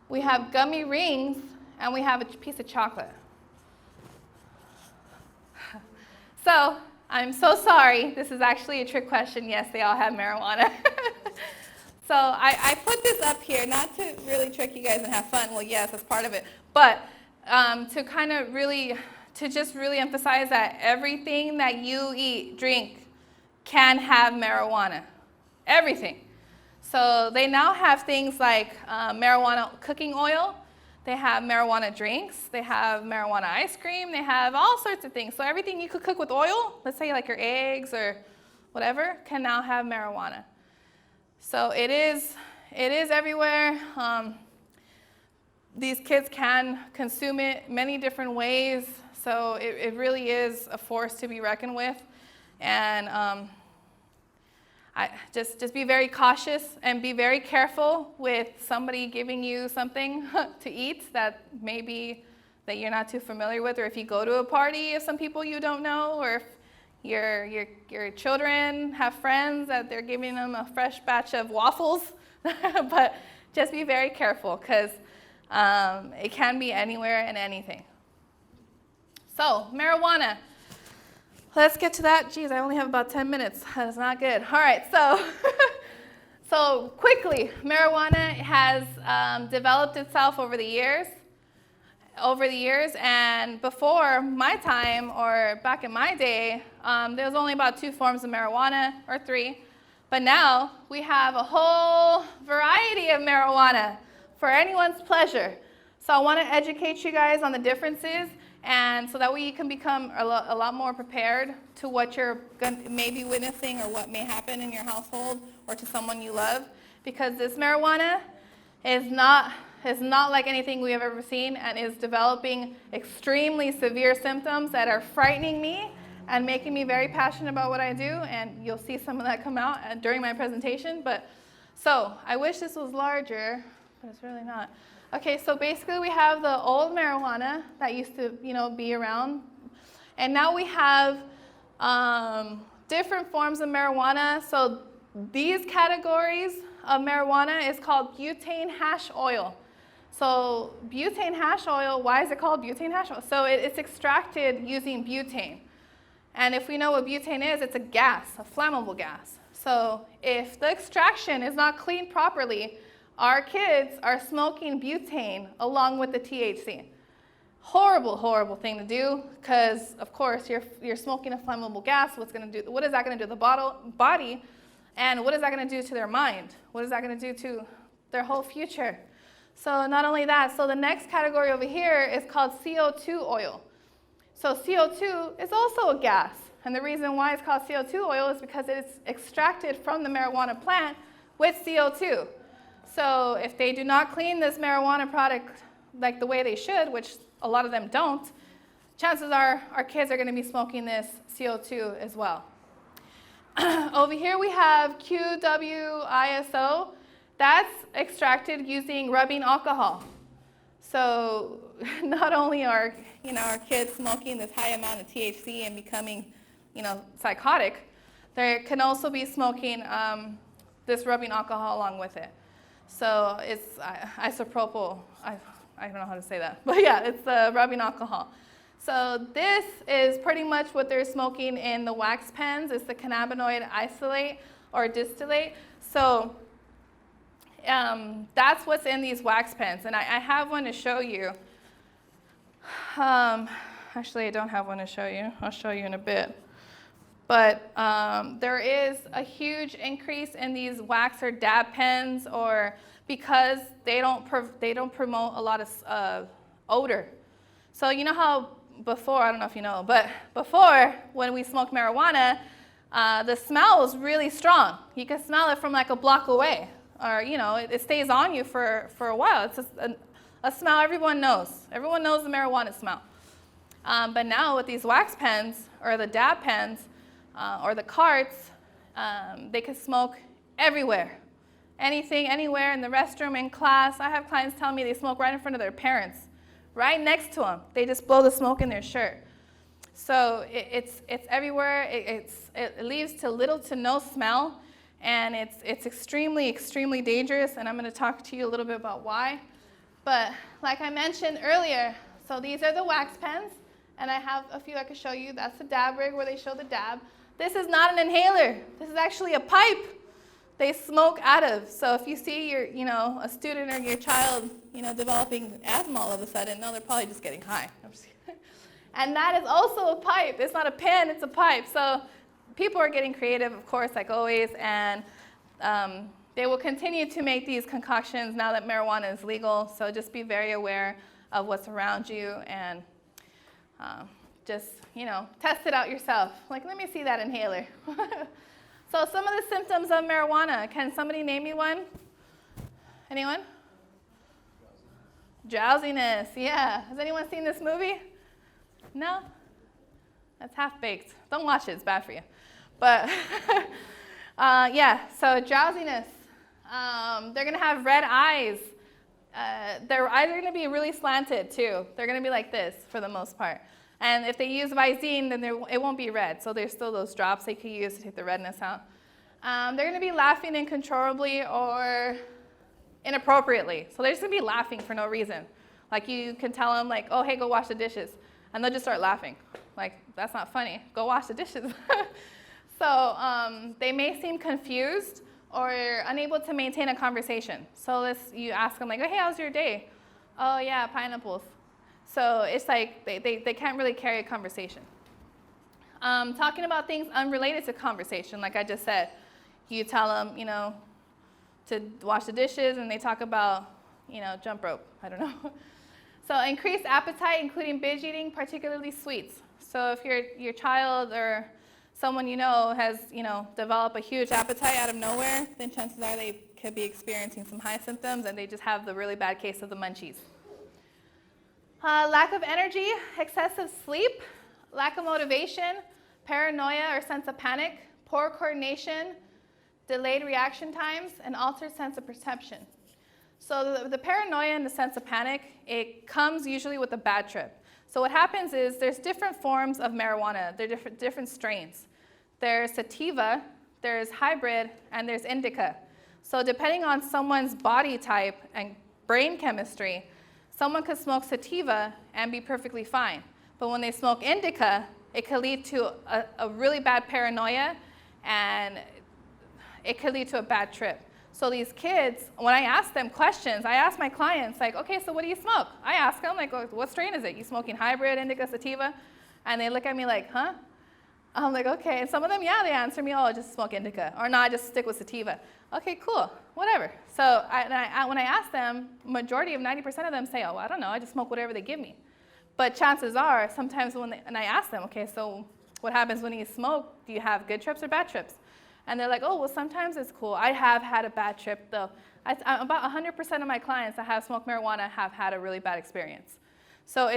We have gummy rings. And we have a piece of chocolate. So I'm so sorry. This is actually a trick question. Yes, they all have marijuana. So I put this up here, not to really trick you guys and have fun. Well, yes, that's part of it. But to kind of really, to just really emphasize that everything that you eat, drink, can have marijuana. Everything. So they now have things like marijuana cooking oil. They have marijuana drinks. They have marijuana ice cream. They have all sorts of things. So everything you could cook with oil, let's say like your eggs or whatever, can now have marijuana. So it is everywhere. These kids can consume it many different ways. So it really is a force to be reckoned with. And just be very cautious and be very careful with somebody giving you something to eat that maybe that you're not too familiar with, or if you go to a party of some people you don't know, or if your children have friends that they're giving them a fresh batch of waffles. But just be very careful, because it can be anywhere and anything. So, marijuana. Let's get to that. Geez, I only have about 10 minutes. That's not good. All right, so quickly, marijuana has developed itself over the years, and before my time, or back in my day, there was only about 2 forms of marijuana, or 3, but now we have a whole variety of marijuana for anyone's pleasure. So I want to educate you guys on the differences, and so that way you can become a lot more prepared to what you're maybe witnessing, or what may happen in your household or to someone you love, because this marijuana is not like anything we have ever seen, and is developing extremely severe symptoms that are frightening me and making me very passionate about what I do, and you'll see some of that come out during my presentation. But so I wish this was larger, but it's really not. Okay, so basically we have the old marijuana that used to, be around, and now we have different forms of marijuana. So these categories of marijuana is called butane hash oil. So butane hash oil, why is it called butane hash oil? So it's extracted using butane. And if we know what butane is, it's a gas, a flammable gas. So if the extraction is not cleaned properly, our kids are smoking butane along with the THC. Horrible, horrible thing to do, because of course you're smoking a flammable gas. What is that going to do to the body? And what is that going to do to their mind? What is that going to do to their whole future? So not only that, so the next category over here is called CO2 oil. So CO2 is also a gas. And the reason why it's called CO2 oil is because it's extracted from the marijuana plant with CO2. So if they do not clean this marijuana product like the way they should, which a lot of them don't, chances are our kids are going to be smoking this CO2 as well. Over here we have QWISO. That's extracted using rubbing alcohol. So not only are our kids smoking this high amount of THC and becoming psychotic, they can also be smoking this rubbing alcohol along with it. So it's isopropyl, I don't know how to say that, but yeah, it's the rubbing alcohol. So this is pretty much what they're smoking in the wax pens. It's the cannabinoid isolate or distillate. So that's what's in these wax pens, and I have one to show you. Actually, I don't have one to show you. I'll show you in a bit. But there is a huge increase in these wax or dab pens, or because they don't promote a lot of odor. So you know how before, I don't know if you know, but before when we smoked marijuana, the smell was really strong. You can smell it from like a block away, or it stays on you for a while. It's just a smell everyone knows. Everyone knows the marijuana smell. But now with these wax pens or the dab pens, or the carts, they can smoke everywhere. Anything, anywhere, in the restroom, in class. I have clients tell me they smoke right in front of their parents, right next to them. They just blow the smoke in their shirt. So it's everywhere. It leaves to little to no smell, and it's extremely, extremely dangerous, and I'm going to talk to you a little bit about why. But like I mentioned earlier, so these are the wax pens, and I have a few I can show you. That's the dab rig where they show the dab. This is not an inhaler. This is actually a pipe they smoke out of. So if you see a student or your child, developing asthma all of a sudden, no, they're probably just getting high. And that is also a pipe. It's not a pen, it's a pipe. So people are getting creative, of course, like always, and they will continue to make these concoctions now that marijuana is legal. So just be very aware of what's around you, and just, test it out yourself. Like, let me see that inhaler. So some of the symptoms of marijuana, can somebody name me one? Anyone? Drowsiness, yeah. Has anyone seen this movie? No? That's half-baked. Don't watch it, it's bad for you. But So drowsiness. They're going to have red eyes. Their eyes are going to be really slanted too. They're going to be like this for the most part. And if they use Visine, then it won't be red. So there's still those drops they could use to take the redness out. They're going to be laughing uncontrollably or inappropriately. So they're just going to be laughing for no reason. Like you can tell them like, oh, hey, go wash the dishes. And they'll just start laughing. Like, that's not funny. Go wash the dishes. So they may seem confused or unable to maintain a conversation. So you ask them like, oh, hey, how's your day? Oh, yeah, pineapples. So it's like they can't really carry a conversation. Talking about things unrelated to conversation, like I just said. You tell them, to wash the dishes, and they talk about, jump rope. I don't know. So increased appetite, including binge eating, particularly sweets. So if your child or someone has, developed a huge appetite out of nowhere, then chances are they could be experiencing some high symptoms, and they just have the really bad case of the munchies. Lack of energy, excessive sleep, lack of motivation, paranoia or sense of panic, poor coordination, delayed reaction times, and altered sense of perception. So the paranoia and the sense of panic, it comes usually with a bad trip. So what happens is there's different forms of marijuana. There are different strains. There's sativa, there's hybrid, and there's indica. So depending on someone's body type and brain chemistry, someone could smoke sativa and be perfectly fine. But when they smoke indica, it could lead to a really bad paranoia, and it could lead to a bad trip. So these kids, when I ask them questions, I ask my clients, like, okay, so what do you smoke? I ask them, like, what strain is it? You smoking hybrid, indica, sativa? And they look at me like, huh? I'm like, okay. And some of them, they answer me, oh, I just smoke indica. Or no, I just stick with sativa. Okay, cool, whatever. So when I ask them, majority of 90% of them say, oh, I don't know, I just smoke whatever they give me. But chances are, sometimes and I ask them, okay, so what happens when you smoke? Do you have good trips or bad trips? And they're like, oh, well, sometimes it's cool. I have had a bad trip, though. About 100% of my clients that have smoked marijuana have had a really bad experience. So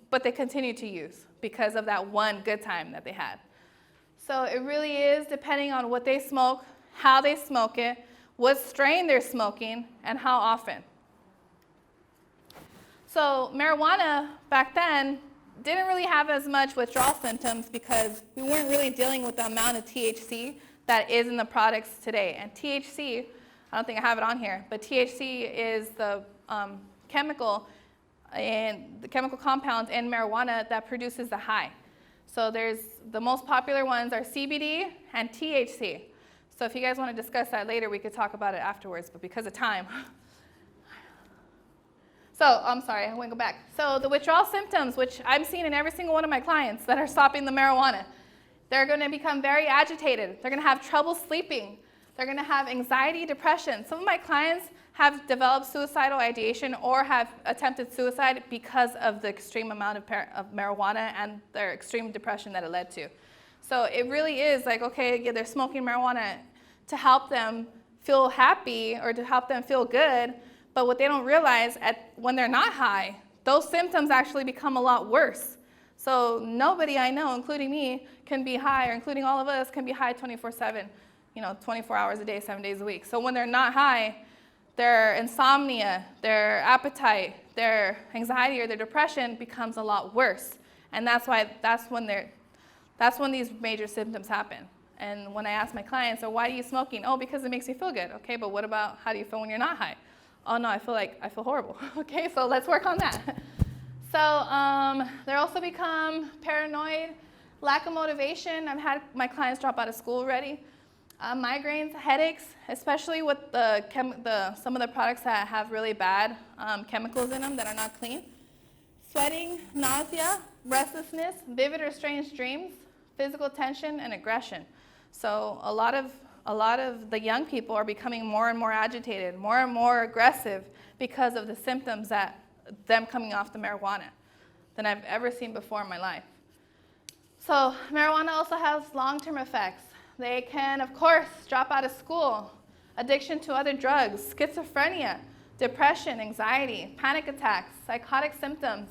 but they continue to use because of that one good time that they had. So it really is depending on what they smoke, how they smoke it, what strain they're smoking, and how often. So marijuana back then didn't really have as much withdrawal symptoms because we weren't really dealing with the amount of THC that is in the products today. And THC, I don't think I have it on here, but THC is the chemical compound in marijuana that produces the high. So the most popular ones are CBD and THC. So if you guys want to discuss that later, we could talk about it afterwards, but because of time. So, I'm sorry, I want to go back. So the withdrawal symptoms, which I'm seeing in every single one of my clients that are stopping the marijuana, they're going to become very agitated. They're going to have trouble sleeping. They're going to have anxiety, depression. Some of my clients have developed suicidal ideation or have attempted suicide because of the extreme amount of marijuana and their extreme depression that it led to. So it really is like, okay, they're smoking marijuana to help them feel happy or to help them feel good, but what they don't realize when they're not high, those symptoms actually become a lot worse. So nobody I know, including me, can be high, or including all of us, can be high 24/7, 24 hours a day, 7 days a week. So when they're not high, their insomnia, their appetite, their anxiety, or their depression becomes a lot worse. And that's when these major symptoms happen. And when I ask my clients, so why are you smoking? Oh, because it makes you feel good. Okay, but what about how do you feel when you're not high? Oh no, I feel horrible. Okay, so let's work on that. So they also become paranoid, lack of motivation. I've had my clients drop out of school already. Migraines, headaches, especially with some of the products that have really bad chemicals in them that are not clean. Sweating, nausea, restlessness, vivid or strange dreams, physical tension, and aggression. So a lot of the young people are becoming more and more agitated, more and more aggressive because of the symptoms that them coming off the marijuana than I've ever seen before in my life. So marijuana also has long-term effects. They can, of course, drop out of school, addiction to other drugs, schizophrenia, depression, anxiety, panic attacks, psychotic symptoms,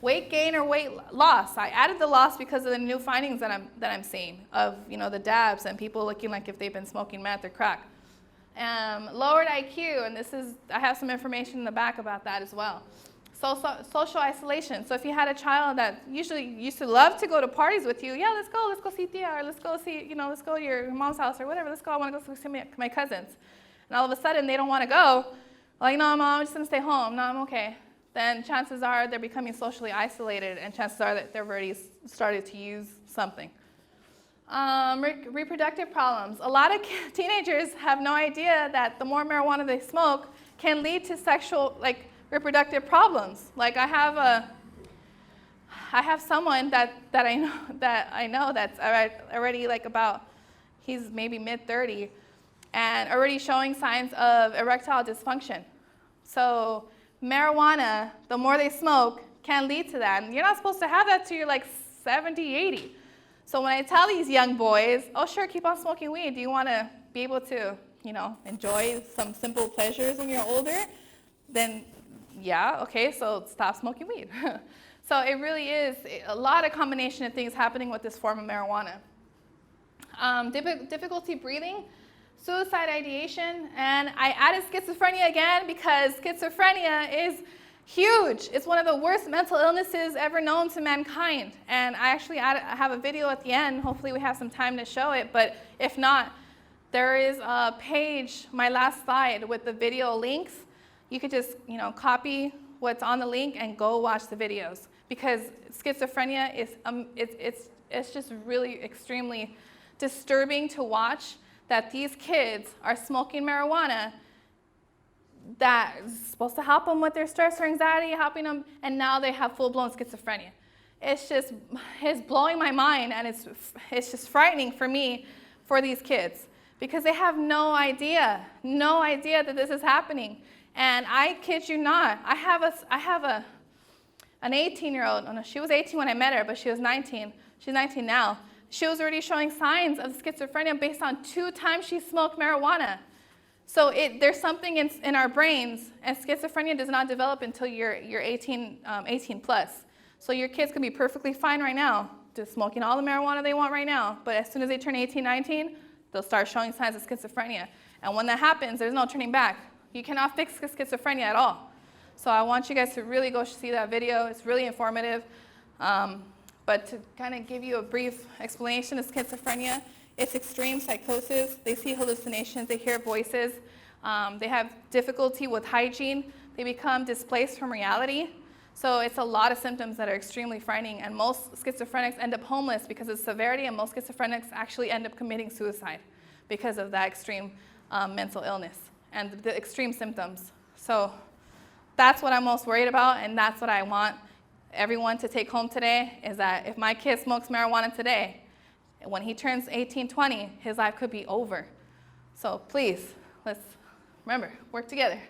weight gain or weight loss. I added the loss because of the new findings that I'm seeing of, the dabs and people looking like if they've been smoking meth or crack. Lowered IQ, and I have some information in the back about that as well. Social isolation. So if you had a child that usually used to love to go to parties with you, yeah, let's go see Tia, or let's go to your mom's house or whatever, I want to go see my cousins. And all of a sudden they don't want to go, like, no, Mom, I'm just going to stay home. No, I'm okay. Then chances are they're becoming socially isolated, and chances are that they've already started to use something. Reproductive problems. A lot of teenagers have no idea that the more marijuana they smoke can lead to sexual, reproductive problems. Like I have someone that I know that's already he's maybe mid-30 and already showing signs of erectile dysfunction. So marijuana, the more they smoke, can lead to that. And you're not supposed to have that till you're 70, 80. So when I tell these young boys, oh sure, keep on smoking weed. Do you want to be able to, enjoy some simple pleasures when you're older? Then yeah, okay, so stop smoking weed. So it really is a lot of combination of things happening with this form of marijuana. Difficulty breathing, suicide ideation, and I added schizophrenia again because schizophrenia is huge. It's one of the worst mental illnesses ever known to mankind. And I actually have a video at the end. Hopefully we have some time to show it, but if not, there is a page, my last slide, with the video links. You could just, copy what's on the link and go watch the videos, because schizophrenia is, it's just really extremely disturbing to watch that these kids are smoking marijuana that is supposed to help them with their stress or anxiety, helping them, and now they have full-blown schizophrenia. It's blowing my mind, and it's just frightening for me for these kids, because they have no idea that this is happening. And I kid you not, I have an 18-year-old, oh no, she was 18 when I met her, but she was 19. She's 19 now. She was already showing signs of schizophrenia based on 2 times she smoked marijuana. So there's something in our brains, and schizophrenia does not develop until you're 18 plus. So your kids could be perfectly fine right now, just smoking all the marijuana they want right now, but as soon as they turn 18, 19, they'll start showing signs of schizophrenia. And when that happens, there's no turning back. You cannot fix schizophrenia at all. So I want you guys to really go see that video. It's really informative. But to kind of give you a brief explanation of schizophrenia, it's extreme psychosis. They see hallucinations. They hear voices. They have difficulty with hygiene. They become displaced from reality. So it's a lot of symptoms that are extremely frightening. And most schizophrenics end up homeless because of severity, and most schizophrenics actually end up committing suicide because of that extreme mental illness and the extreme symptoms. So that's what I'm most worried about, and that's what I want everyone to take home today, is that if my kid smokes marijuana today, when he turns 18, 20, his life could be over. So please, let's remember, work together.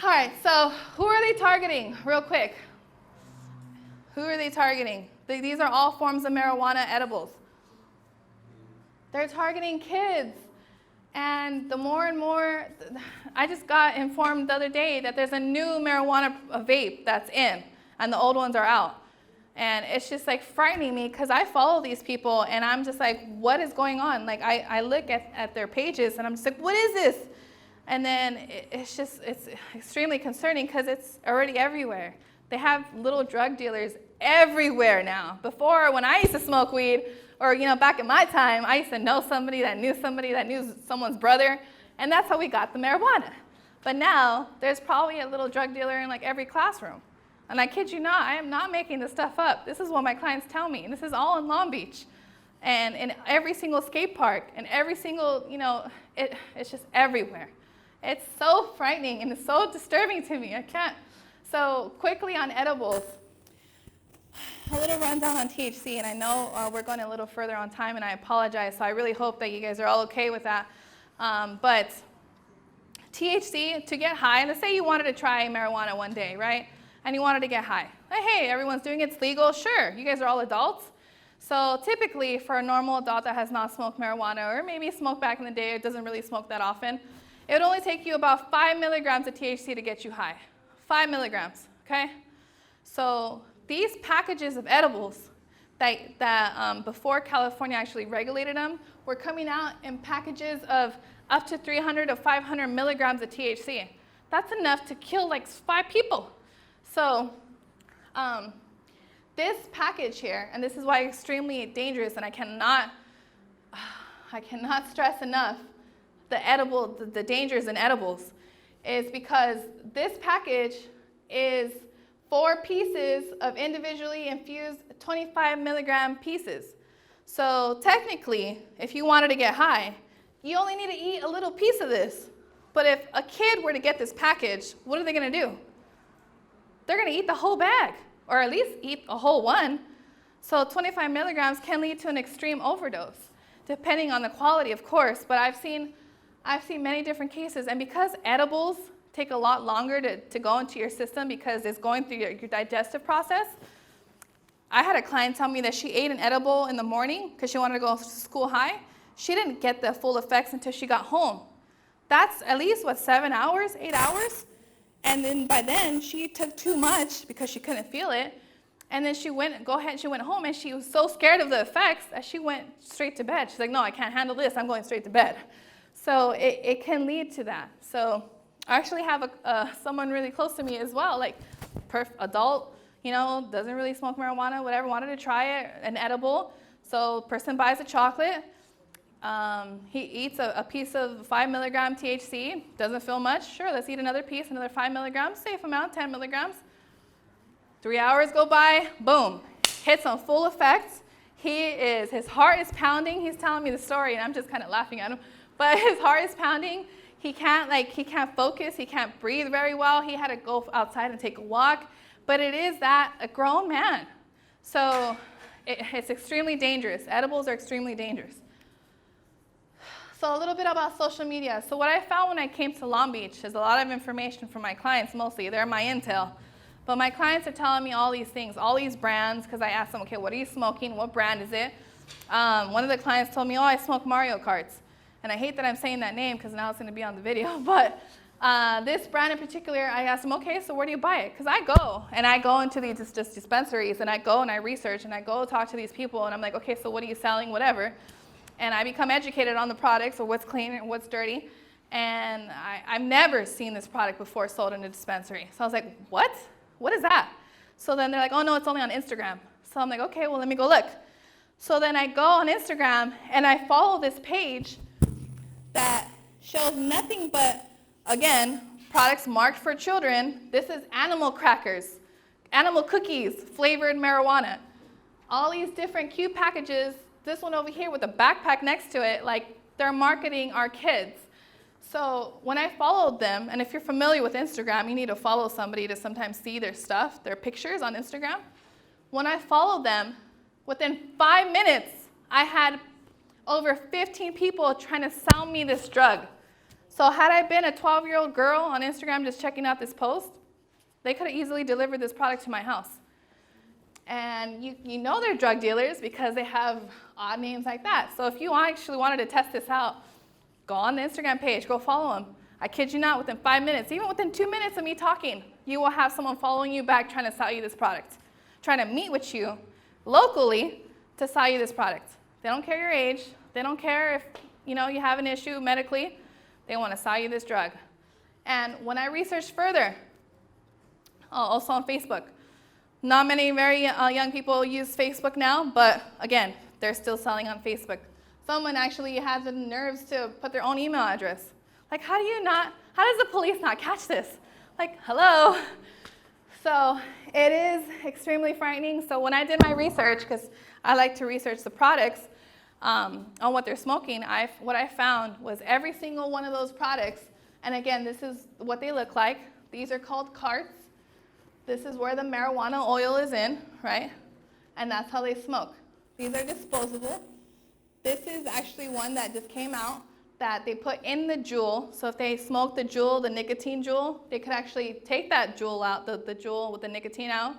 All right, so who are they targeting, real quick? Who are they targeting? These are all forms of marijuana edibles. They're targeting kids. And the more and more, I just got informed the other day that there's a new marijuana vape that's in, and the old ones are out. And it's just frightening me, because I follow these people, and I'm just what is going on? I look at their pages, and I'm just what is this? And then it's extremely concerning, because it's already everywhere. They have little drug dealers everywhere now. Before, when I used to smoke weed, or back in my time, I used to know somebody that knew someone's brother, and that's how we got the marijuana. But now, there's probably a little drug dealer in every classroom. And I kid you not, I am not making this stuff up. This is what my clients tell me, and this is all in Long Beach. And in every single skate park, and every single, it's just everywhere. It's so frightening, and it's so disturbing to me. I can't. So quickly on edibles. A little rundown on THC, and I know we're going a little further on time, and I apologize, so I really hope that you guys are all okay with that. But THC, to get high, let's say you wanted to try marijuana one day, right? And you wanted to get high. Hey, everyone's doing it, it's legal, sure, you guys are all adults. So typically, for a normal adult that has not smoked marijuana, or maybe smoked back in the day, or doesn't really smoke that often, it would only take you about 5 milligrams of THC to get you high. 5 milligrams, okay? So these packages of edibles that before California actually regulated them were coming out in packages of up to 300 to 500 milligrams of THC. That's enough to kill like 5 people. So this package here, and this is why it's extremely dangerous, and I cannot stress enough the dangers in edibles, is because this package is 4 pieces of individually infused 25 milligram pieces. So technically, if you wanted to get high, you only need to eat a little piece of this. But if a kid were to get this package, what are they going to do? They're going to eat the whole bag, or at least eat a whole one. So 25 milligrams can lead to an extreme overdose, depending on the quality, of course. But I've seen many different cases. And because edibles take a lot longer to go into your system because it's going through your digestive process, I had a client tell me that she ate an edible in the morning because she wanted to go to school high. She didn't get the full effects until she got home. That's at least, 7 hours, 8 hours? And then by then, she took too much because she couldn't feel it. And then she went home, and she was so scared of the effects that she went straight to bed. She's like, no, I can't handle this. I'm going straight to bed. So it can lead to that. So I actually have someone really close to me as well, like adult, doesn't really smoke marijuana, whatever, wanted to try it, an edible. So person buys a chocolate. He eats a piece of 5 milligram THC, doesn't feel much. Sure, let's eat another piece, another 5 milligrams, safe amount, 10 milligrams. 3 hours go by, boom, hits on full effect. His heart is pounding. He's telling me the story, and I'm just kind of laughing at him. But his heart is pounding. He can't focus. He can't breathe very well. He had to go outside and take a walk. But it is a grown man. So it's extremely dangerous. Edibles are extremely dangerous. So a little bit about social media. So what I found when I came to Long Beach is a lot of information from my clients mostly. They're my intel. But my clients are telling me all these things, all these brands, because I asked them, okay, what are you smoking? What brand is it? One of the clients told me, oh, I smoke Mario Karts. And I hate that I'm saying that name because now it's going to be on the video. But this brand in particular, I asked them, okay, so where do you buy it? Because I go into these just dispensaries, and I go and I research, and I go talk to these people, and I'm like, okay, so what are you selling, whatever. And I become educated on the products, or what's clean and what's dirty. And I've never seen this product before sold in a dispensary. So I was like, what? What is that? So then they're like, oh, no, it's only on Instagram. So I'm like, okay, well, let me go look. So then I go on Instagram, and I follow this page that shows nothing but, again, products marked for children. This is animal crackers, animal cookies, flavored marijuana. All these different cute packages. This one over here with a backpack next to it, like they're marketing our kids. So when I followed them, and if you're familiar with Instagram, you need to follow somebody to sometimes see their stuff, their pictures on Instagram. When I followed them, within 5 minutes, I had over 15 people trying to sell me this drug. So had I been a 12-year-old girl on Instagram just checking out this post, they could have easily delivered this product to my house. And you know they're drug dealers because they have odd names like that. So if you actually wanted to test this out, go on the Instagram page, go follow them. I kid you not, within 5 minutes, even within 2 minutes of me talking, you will have someone following you back trying to sell you this product, trying to meet with you locally to sell you this product. They don't care your age. They don't care if you have an issue medically. They want to sell you this drug. And when I researched further, also on Facebook, not many very young people use Facebook now, but again, they're still selling on Facebook. Someone actually has the nerves to put their own email address. Like, how does the police not catch this? Like, hello? So it is extremely frightening. So when I did my research, because I like to research the products on what they're smoking, what I found was every single one of those products, and again, this is what they look like. These are called carts. This is where the marijuana oil is in, right? And that's how they smoke. These are disposable. This is actually one that just came out that they put in the jewel. So if they smoke the jewel, the nicotine jewel, they could actually take that jewel out, the jewel with the nicotine out,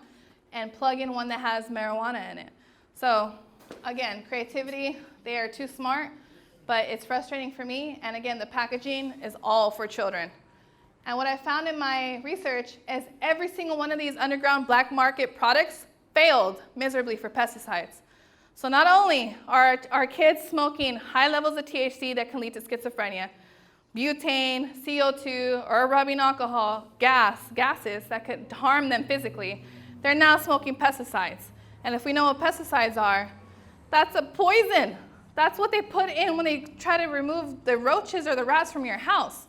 and plug in one that has marijuana in it. So again, creativity, they are too smart, but it's frustrating for me. And again, the packaging is all for children. And what I found in my research is every single one of these underground black market products failed miserably for pesticides. So not only are our kids smoking high levels of THC that can lead to schizophrenia, butane, CO2, or rubbing alcohol, gases that could harm them physically, they're now smoking pesticides. And if we know what pesticides are, that's a poison. That's what they put in when they try to remove the roaches or the rats from your house.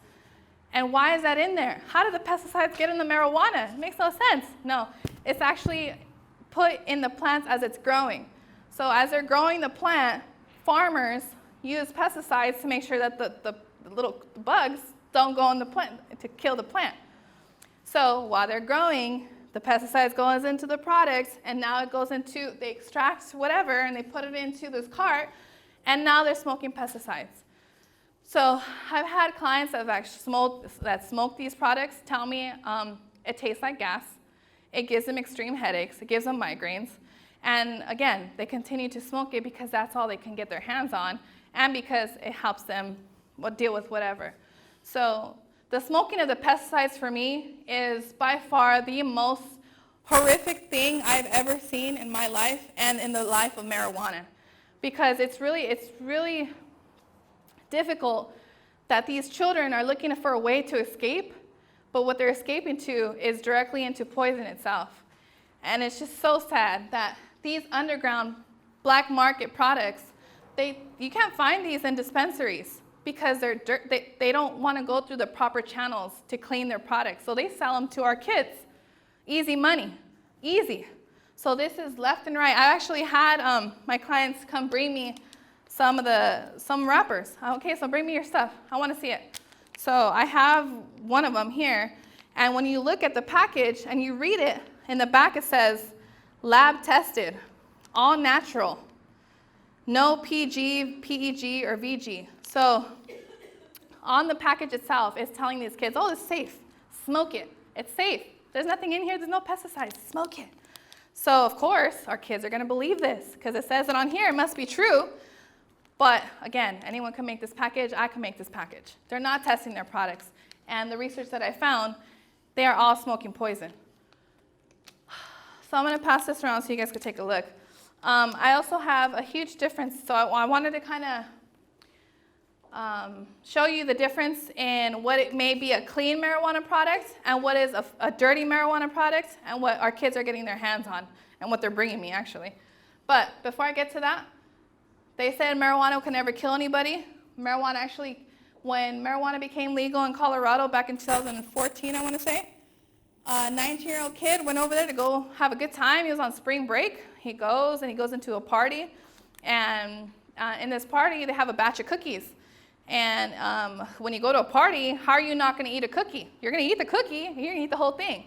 And why is that in there? How do the pesticides get in the marijuana? It makes no sense. No, it's actually put in the plants as it's growing. So as they're growing the plant, farmers use pesticides to make sure that the little bugs don't go in the plant to kill the plant. So while they're growing, the pesticides goes into the products, and now it goes into, they extract whatever, and they put it into this cart, and now they're smoking pesticides. So I've had clients that have actually smoke these products tell me it tastes like gas, it gives them extreme headaches, it gives them migraines, and again, they continue to smoke it because that's all they can get their hands on, and because it helps them deal with whatever. So the smoking of the pesticides for me is by far the most horrific thing I've ever seen in my life and in the life of marijuana, because it's really difficult that these children are looking for a way to escape, but what they're escaping to is directly into poison itself. And it's just so sad that these underground black market products, you can't find these in dispensaries because they don't want to go through the proper channels to clean their products. So they sell them to our kids. Easy money, easy. So this is left and right. I actually had my clients come bring me some wrappers. Okay, so bring me your stuff. I want to see it. So I have one of them here. And when you look at the package and you read it, in the back it says, lab tested, all natural, no PG, PEG, or VG. So on the package itself, it's telling these kids, oh, it's safe, smoke it, it's safe. There's nothing in here, there's no pesticides, smoke it. So of course, our kids are gonna believe this because it says it on here, it must be true. But again, anyone can make this package, I can make this package. They're not testing their products. And the research that I found, they are all smoking poison. So I'm gonna pass this around so you guys can take a look. I also have a huge difference, so I wanted to kind of show you the difference in what it may be a clean marijuana product and what is a dirty marijuana product and what our kids are getting their hands on and what they're bringing me actually. But before I get to that, they said marijuana can never kill anybody. Marijuana actually, when marijuana became legal in Colorado back in 2014, I want to say, a 19-year-old kid went over there to go have a good time. He was on spring break. He goes into a party, and in this party they have a batch of cookies. And when you go to a party, how are you not going to eat a cookie? You're going to eat the cookie, you're going to eat the whole thing.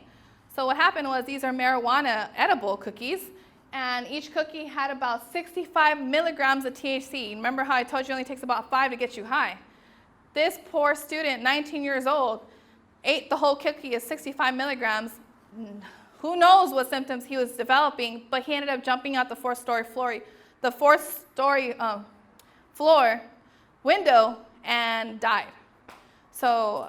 So what happened was these are marijuana edible cookies, and each cookie had about 65 milligrams of THC. Remember how I told you it only takes about 5 to get you high? This poor student, 19 years old, ate the whole cookie of 65 milligrams. Who knows what symptoms he was developing, but he ended up jumping out the fourth-story floor window and died. So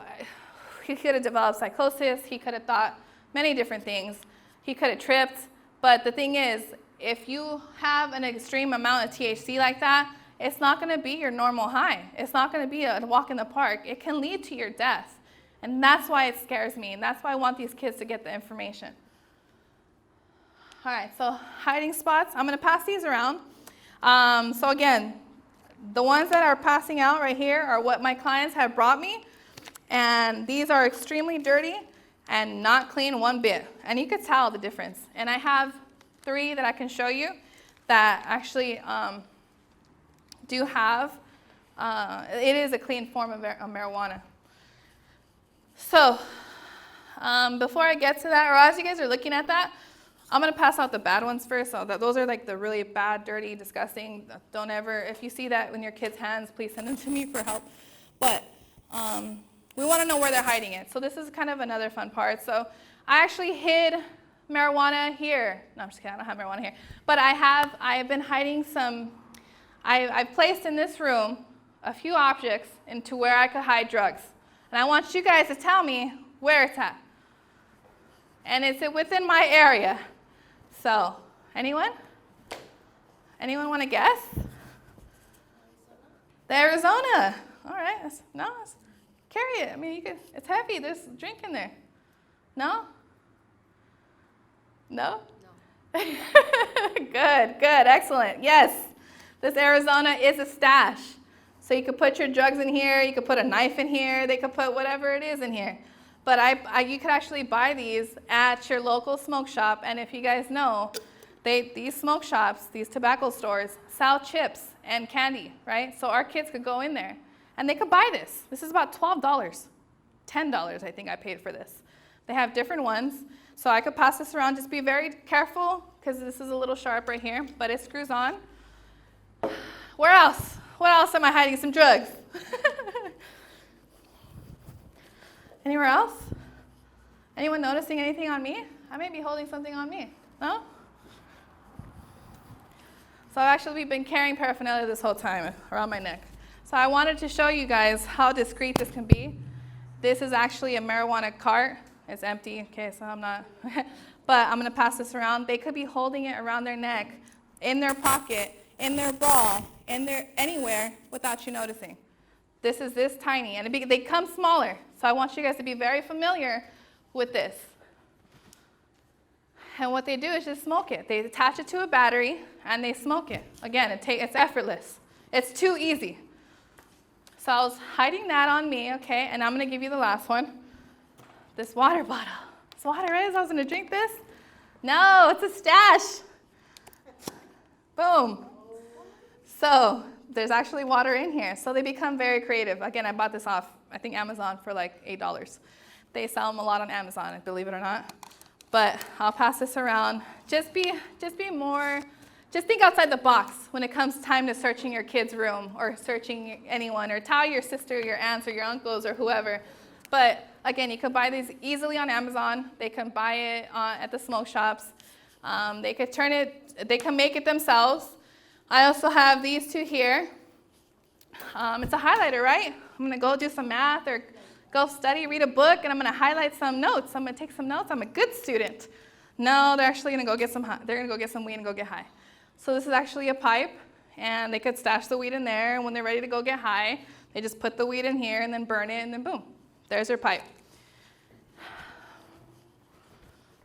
he could have developed psychosis, he could have thought many different things, he could have tripped, but the thing is, if you have an extreme amount of THC like that, it's not going to be your normal high. It's not going to be a walk in the park. It can lead to your death. And that's why it scares me, and that's why I want these kids to get the information. All right, so hiding spots. I'm going to pass these around. So again, the ones that are passing out right here are what my clients have brought me, and these are extremely dirty and not clean one bit. And you could tell the difference. And I have 3 that I can show you that actually do have, it is a clean form of marijuana. So before I get to that, or as you guys are looking at that, I'm going to pass out the bad ones first. So those are like the really bad, dirty, disgusting. Don't ever, if you see that in your kids' hands, please send them to me for help. But we want to know where they're hiding it. So this is kind of another fun part. So I actually hid marijuana here. No, I'm just kidding. I don't have marijuana here. But I've been hiding some, I've placed in this room a few objects into where I could hide drugs. And I want you guys to tell me where it's at. And it's within my area. So, anyone? Anyone want to guess? The Arizona. All right. Carry it. I mean, it's heavy. There's drink in there. No? No? No. Good. Excellent. Yes. This Arizona is a stash. So you could put your drugs in here. You could put a knife in here. They could put whatever it is in here. But you could actually buy these at your local smoke shop. And if you guys know, these smoke shops, these tobacco stores, sell chips and candy, right? So our kids could go in there and they could buy this. This is about $12, $10 I think I paid for this. They have different ones. So I could pass this around. Just be very careful because this is a little sharp right here, but it screws on. Where else? What else am I hiding some drugs? Anywhere else? Anyone noticing anything on me? I may be holding something on me. No? So we've been carrying paraphernalia this whole time around my neck. So I wanted to show you guys how discreet this can be. This is actually a marijuana cart. It's empty, okay, so I'm not, but I'm gonna pass this around. They could be holding it around their neck, in their pocket, in their bra, anywhere without you noticing. This is this tiny, and they come smaller. So I want you guys to be very familiar with this. And what they do is just smoke it. They attach it to a battery, and they smoke it. Again, it's effortless. It's too easy. So I was hiding that on me, okay, and I'm going to give you the last one. This water bottle. It's water, right? I was going to drink this? No, it's a stash. Boom. So there's actually water in here. So they become very creative. Again, I bought this off, I think, Amazon for like $8. They sell them a lot on Amazon, believe it or not. But I'll pass this around. Just think outside the box when it comes time to searching your kid's room or searching anyone, or tell your sister, your aunts, or your uncles, or whoever. But again, you can buy these easily on Amazon. They can buy it at the smoke shops. They can make it themselves. I also have these two here. It's a highlighter, right? I'm gonna go do some math or go study, read a book, and I'm gonna highlight some notes. I'm gonna take some notes. I'm a good student. No, they're actually gonna go get some weed and go get high. So this is actually a pipe, and they could stash the weed in there, and when they're ready to go get high, they just put the weed in here and then burn it, and then boom, there's their pipe.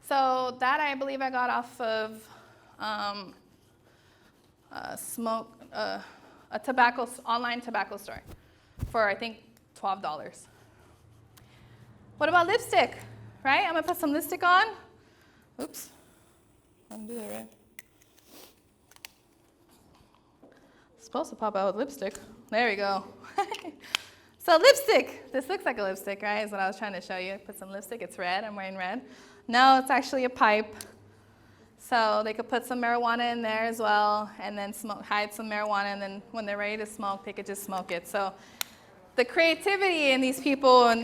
So that I believe I got off of online tobacco store for, I think, $12. What about lipstick, right? I'm gonna put some lipstick on. Oops, I didn't do that right. It's supposed to pop out with lipstick. There we go. So lipstick, this looks like a lipstick, right? Is what I was trying to show you. Put some lipstick, it's red, I'm wearing red. No, it's actually a pipe. So they could put some marijuana in there as well, and then hide some marijuana, and then when they're ready to smoke, they could just smoke it. So the creativity in these people and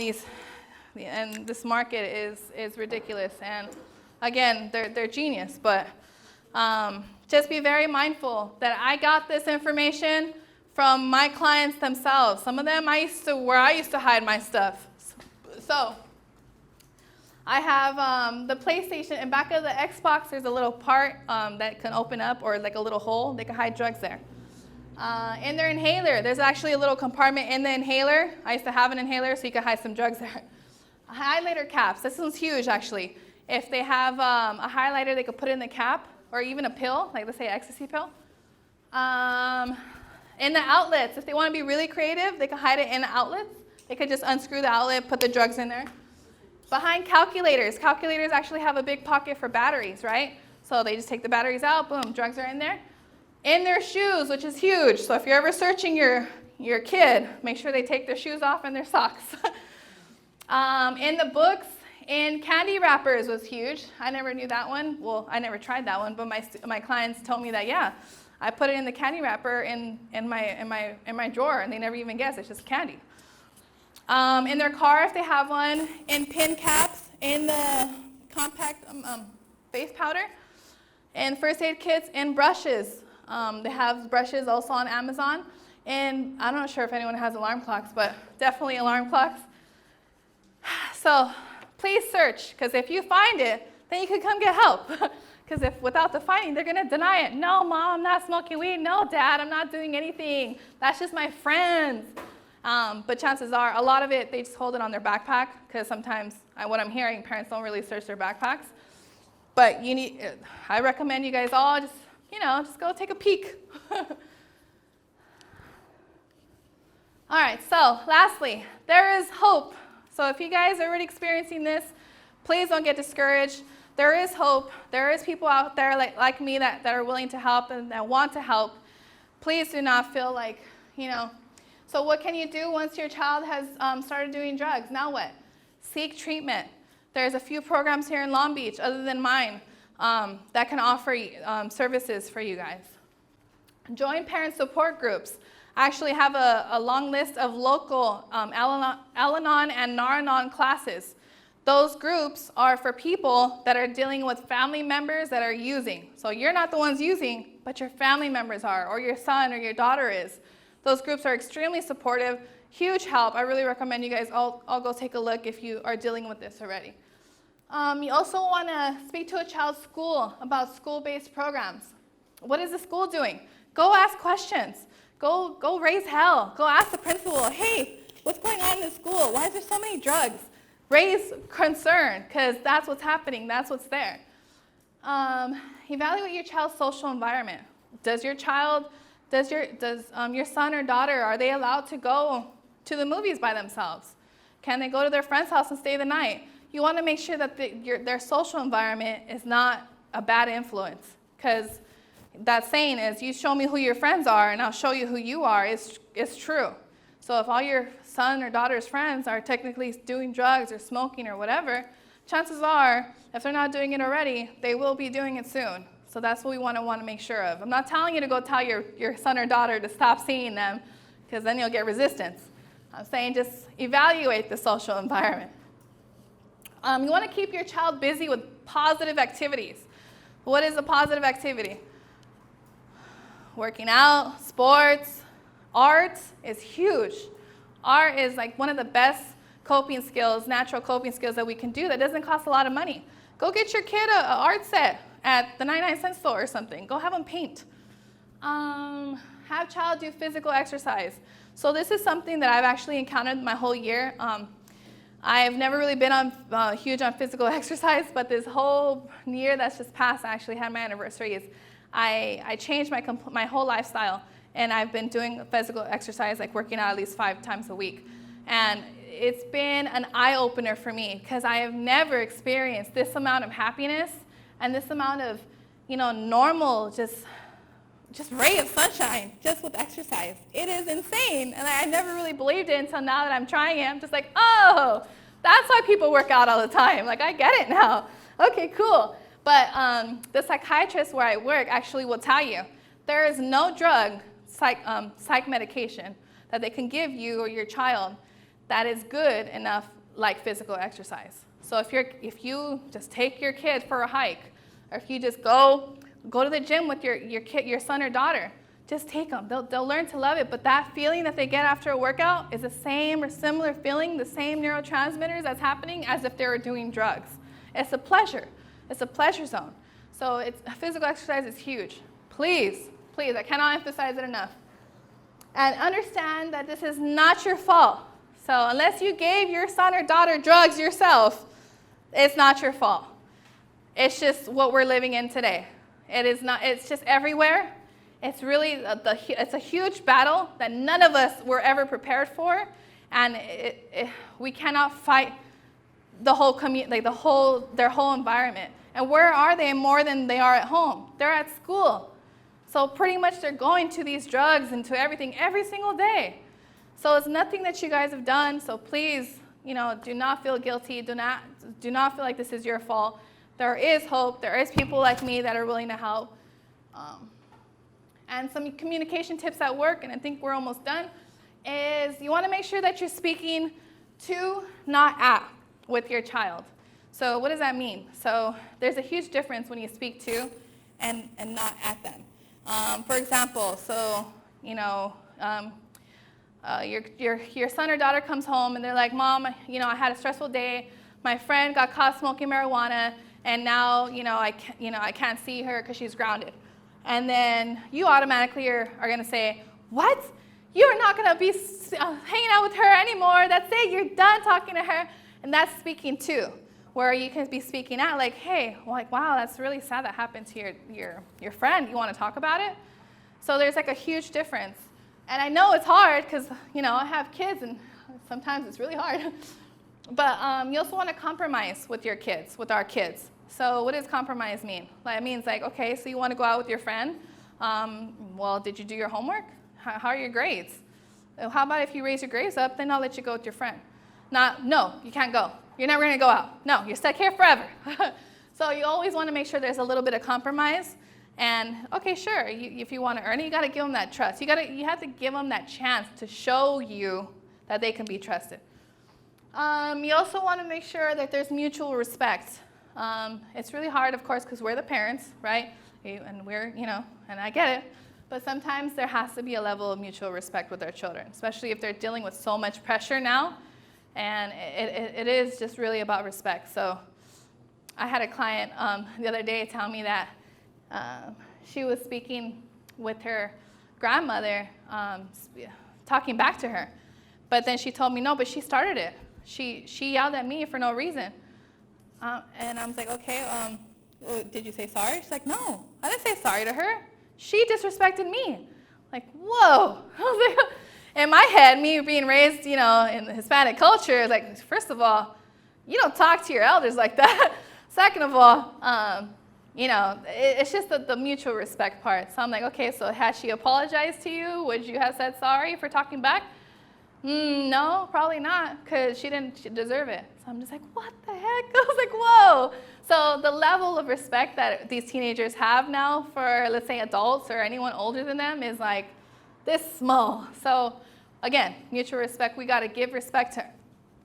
this market is ridiculous. And again, they're genius, but just be very mindful that I got this information from my clients themselves. Some of them I used to hide my stuff. So I have the PlayStation, in back of the Xbox, there's a little part that can open up, or like a little hole. They can hide drugs there. In their inhaler, there's actually a little compartment in the inhaler. I used to have an inhaler, so you could hide some drugs there. Highlighter caps, this one's huge actually. If they have a highlighter, they could put it in the cap, or even a pill, like let's say an ecstasy pill. In the outlets, if they want to be really creative, they can hide it in the outlets. They could just unscrew the outlet, put the drugs in there. Behind calculators actually have a big pocket for batteries, right? So they just take the batteries out, boom, drugs are in there. In their shoes, which is huge. So if you're ever searching your kid, make sure they take their shoes off and their socks. In the books, in candy wrappers was huge. I never knew that one. Well, I never tried that one, but my clients told me that, yeah, I put it in the candy wrapper in my drawer, and they never even guess it's just candy. In their car, if they have one, in pin caps, in the compact face powder, and first aid kits, and brushes. They have brushes also on Amazon. And I'm not sure if anyone has alarm clocks, but definitely alarm clocks. So please search, because if you find it, then you can come get help. Because if without the finding, they're going to deny it. No, Mom, I'm not smoking weed. No, Dad, I'm not doing anything. That's just my friends. But chances are, a lot of it, they just hold it on their backpack, because sometimes what I'm hearing, parents don't really search their backpacks. But I recommend you guys all just go take a peek. All right, so lastly, there is hope. So if you guys are already experiencing this, please don't get discouraged. There is hope. There is people out there like me that are willing to help and that want to help. Please do not feel like, So what can you do once your child has started doing drugs? Now what? Seek treatment. There's a few programs here in Long Beach, other than mine, that can offer services for you guys. Join parent support groups. I actually have a long list of local Al-Anon and Nar-Anon classes. Those groups are for people that are dealing with family members that are using. So you're not the ones using, but your family members are, or your son or your daughter is. Those groups are extremely supportive, huge help. I really recommend you guys all go take a look if you are dealing with this already. You also want to speak to a child's school about school-based programs. What is the school doing? Go ask questions. Go raise hell. Go ask the principal, hey, what's going on in the school? Why is there so many drugs? Raise concern, because that's what's happening. That's what's there. Evaluate your child's social environment. Does your son or daughter, are they allowed to go to the movies by themselves? Can they go to their friend's house and stay the night? You want to make sure that their social environment is not a bad influence, because that saying is, you show me who your friends are and I'll show you who you are, is true. So if all your son or daughter's friends are technically doing drugs or smoking or whatever, chances are, if they're not doing it already, they will be doing it soon. So that's what we want to make sure of. I'm not telling you to go tell your son or daughter to stop seeing them, because then you'll get resistance. I'm saying just evaluate the social environment. You want to keep your child busy with positive activities. What is a positive activity? Working out, sports, art is huge. Art is like one of the best coping skills, natural coping skills that we can do that doesn't cost a lot of money. Go get your kid an art set at the 99-cent store or something. Go have them paint. Have child do physical exercise. So this is something that I've actually encountered my whole year. I've never really been huge on physical exercise, but this whole year that's just passed, I actually had my anniversary. I changed my whole lifestyle, and I've been doing physical exercise, like working out at least 5 times a week. And it's been an eye-opener for me, because I have never experienced this amount of happiness and this amount of, normal, just ray of sunshine, just with exercise. It is insane, and I never really believed it until now that I'm trying it. I'm just like, oh, that's why people work out all the time. Like, I get it now. Okay, cool. But the psychiatrist where I work actually will tell you, there is no drug, psych medication, that they can give you or your child that is good enough like physical exercise. So if you just take your kid for a hike, or if you just go to the gym with your son or daughter, just take them. They'll learn to love it. But that feeling that they get after a workout is the same or similar feeling, the same neurotransmitters that's happening as if they were doing drugs. It's a pleasure. It's a pleasure zone. So physical exercise is huge. Please, I cannot emphasize it enough. And understand that this is not your fault. So unless you gave your son or daughter drugs yourself, it's not your fault. It's just what we're living in today. It is not. It's just everywhere. It's really it's a huge battle that none of us were ever prepared for, and we cannot fight the whole community, like their whole environment. And where are they more than they are at home? They're at school. So pretty much they're going to these drugs and to everything every single day. So it's nothing that you guys have done. So please, do not feel guilty. Do not feel like this is your fault. There is hope. There is people like me that are willing to help. And some communication tips at work, and I think we're almost done, is you want to make sure that you're speaking to, not at, with your child. So what does that mean? So there's a huge difference when you speak to and not at them. For example, your son or daughter comes home and they're like, Mom, I had a stressful day. my friend got caught smoking marijuana, and now, I can't see her because she's grounded. And then you automatically are going to say, what? You're not going to be hanging out with her anymore. That's it. You're done talking to her. And that's speaking too, where you can be speaking out like, hey, wow, that's really sad that happened to your friend. You want to talk about it? So there's like a huge difference. And I know it's hard because, I have kids and sometimes it's really hard. But you also want to compromise with your kids, with our kids. So what does compromise mean? It means like, okay, so you want to go out with your friend. Well, did you do your homework? How are your grades? How about if you raise your grades up, then I'll let you go with your friend. No, you can't go. You're never going to go out. No, you're stuck here forever. So you always want to make sure there's a little bit of compromise. And okay, sure, if you want to earn it, you got to give them that trust. You have to give them that chance to show you that they can be trusted. You also want to make sure that there's mutual respect. It's really hard, of course, because we're the parents, right? And we're, and I get it. But sometimes there has to be a level of mutual respect with our children, especially if they're dealing with so much pressure now. And it is just really about respect. So I had a client the other day tell me that she was speaking with her grandmother, talking back to her. But then she told me, no, but she started it. She yelled at me for no reason. And I was like, okay, did you say sorry? She's like, no, I didn't say sorry to her. She disrespected me. Like, whoa. I was like, in my head, me being raised, in the Hispanic culture, like, first of all, you don't talk to your elders like that. Second of all, it's just the mutual respect part. So I'm like, okay, so has she apologized to you? Would you have said sorry for talking back? No, probably not, because she didn't deserve it. So I'm just like, what the heck? I was like, whoa. So the level of respect that these teenagers have now for, let's say, adults or anyone older than them is like this small. So again, mutual respect, we got to give respect to,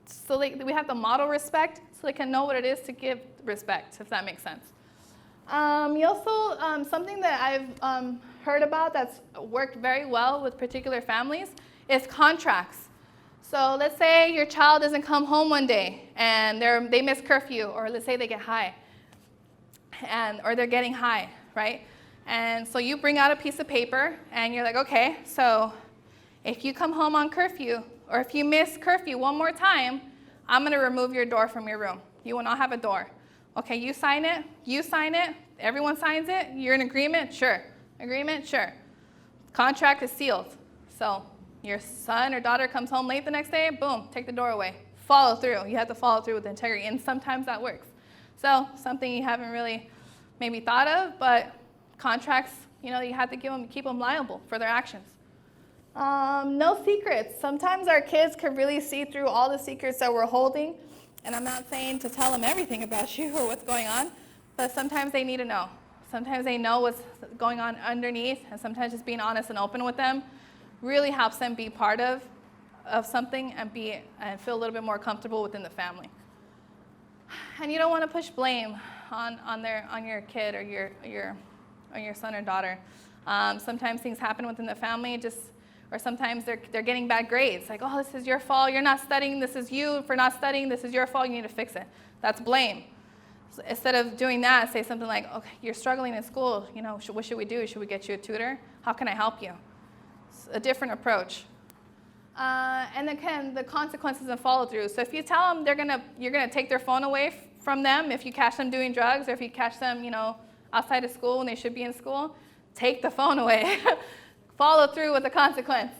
so we have to model respect so they can know what it is to give respect, if that makes sense. You also, something that I've heard about that's worked very well with particular families is contracts. So let's say your child doesn't come home one day and they miss curfew, or let's say they get high, or they're getting high, right? And so you bring out a piece of paper and you're like, okay, so if you come home on curfew, or if you miss curfew one more time, I'm going to remove your door from your room. You will not have a door. Okay, you sign it, everyone signs it, you're in agreement? Sure. Agreement? Sure. Contract is sealed. So your son or daughter comes home late the next day, boom, take the door away. Follow through. You have to follow through with integrity, and sometimes that works. So something you haven't really maybe thought of, but contracts, you have to keep them liable for their actions. No secrets. Sometimes our kids can really see through all the secrets that we're holding, and I'm not saying to tell them everything about you or what's going on, but sometimes they need to know. Sometimes they know what's going on underneath, and sometimes just being honest and open with them really helps them be part of something and feel a little bit more comfortable within the family. And you don't want to push blame on your kid or your son or daughter. Sometimes things happen within the family, or sometimes they're getting bad grades. Like, oh, this is your fault. You're not studying. This is you for not studying. This is your fault. You need to fix it. That's blame. So instead of doing that, say something like, okay, you're struggling in school. What should we do? Should we get you a tutor? How can I help you? It's a different approach. And then the consequences and follow through. So if you tell them you're gonna take their phone away from them if you catch them doing drugs, or if you catch them, outside of school when they should be in school, take the phone away. Follow through with the consequence.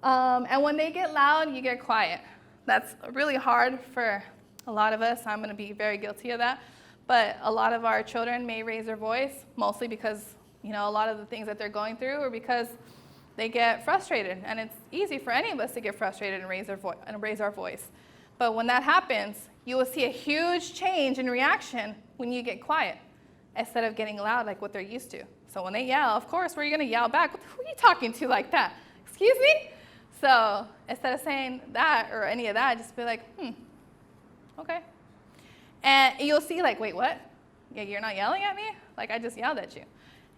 And when they get loud, you get quiet. That's really hard for a lot of us. I'm going to be very guilty of that. But a lot of our children may raise their voice, mostly because, a lot of the things that they're going through, or because they get frustrated. And it's easy for any of us to get frustrated and raise our voice. But when that happens, you will see a huge change in reaction when you get quiet, instead of getting loud like what they're used to. So when they yell, of course, where are you going to yell back? Who are you talking to like that? Excuse me? So instead of saying that or any of that, just be like, okay. And you'll see like, wait, what? Yeah, you're not yelling at me? Like, I just yelled at you.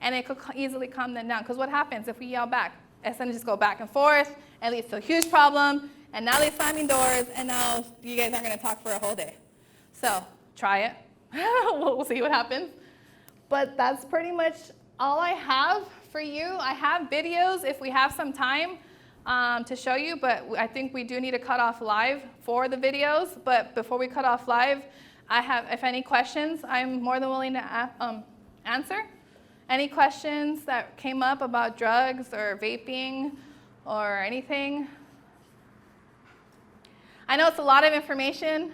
And it could easily calm them down. Because what happens if we yell back? Instead of just go back and forth, it leads to a huge problem. And now they're slamming doors, and now you guys aren't going to talk for a whole day. So try it. We'll see what happens. But that's pretty much all I have for you. I have videos if we have some time to show you, but I think we do need to cut off live for the videos. But before we cut off live, if any questions, I'm more than willing to answer. Any questions that came up about drugs or vaping or anything? I know it's a lot of information.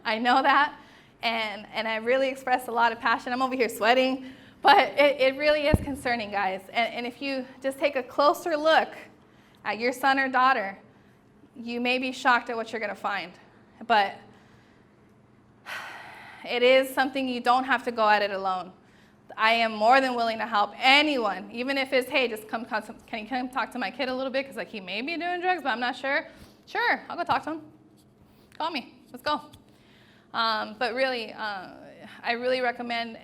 I know that. And I really express a lot of passion. I'm over here sweating. But it really is concerning, guys. And if you just take a closer look at your son or daughter, you may be shocked at what you're going to find. But it is something you don't have to go at it alone. I am more than willing to help anyone, even if it's, hey, just can you come talk to my kid a little bit? Because like he may be doing drugs, but I'm not sure. Sure, I'll go talk to him. Call me. Let's go. But really, I really recommend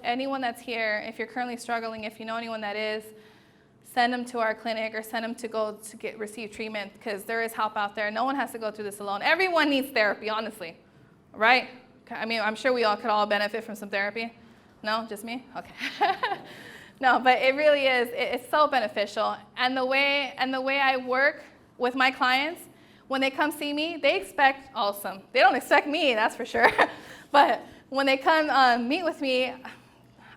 anyone that's here, if you're currently struggling, if you know anyone that is, send them to our clinic or send them to go to receive treatment, because there is help out there. No one has to go through this alone. Everyone needs therapy, honestly, right? I mean, I'm sure we all could all benefit from some therapy. No, just me? Okay. No, but it really is. It's so beneficial. And the way I work with my clients, when they come see me, they expect awesome. They don't expect me, that's for sure. But when they come meet with me,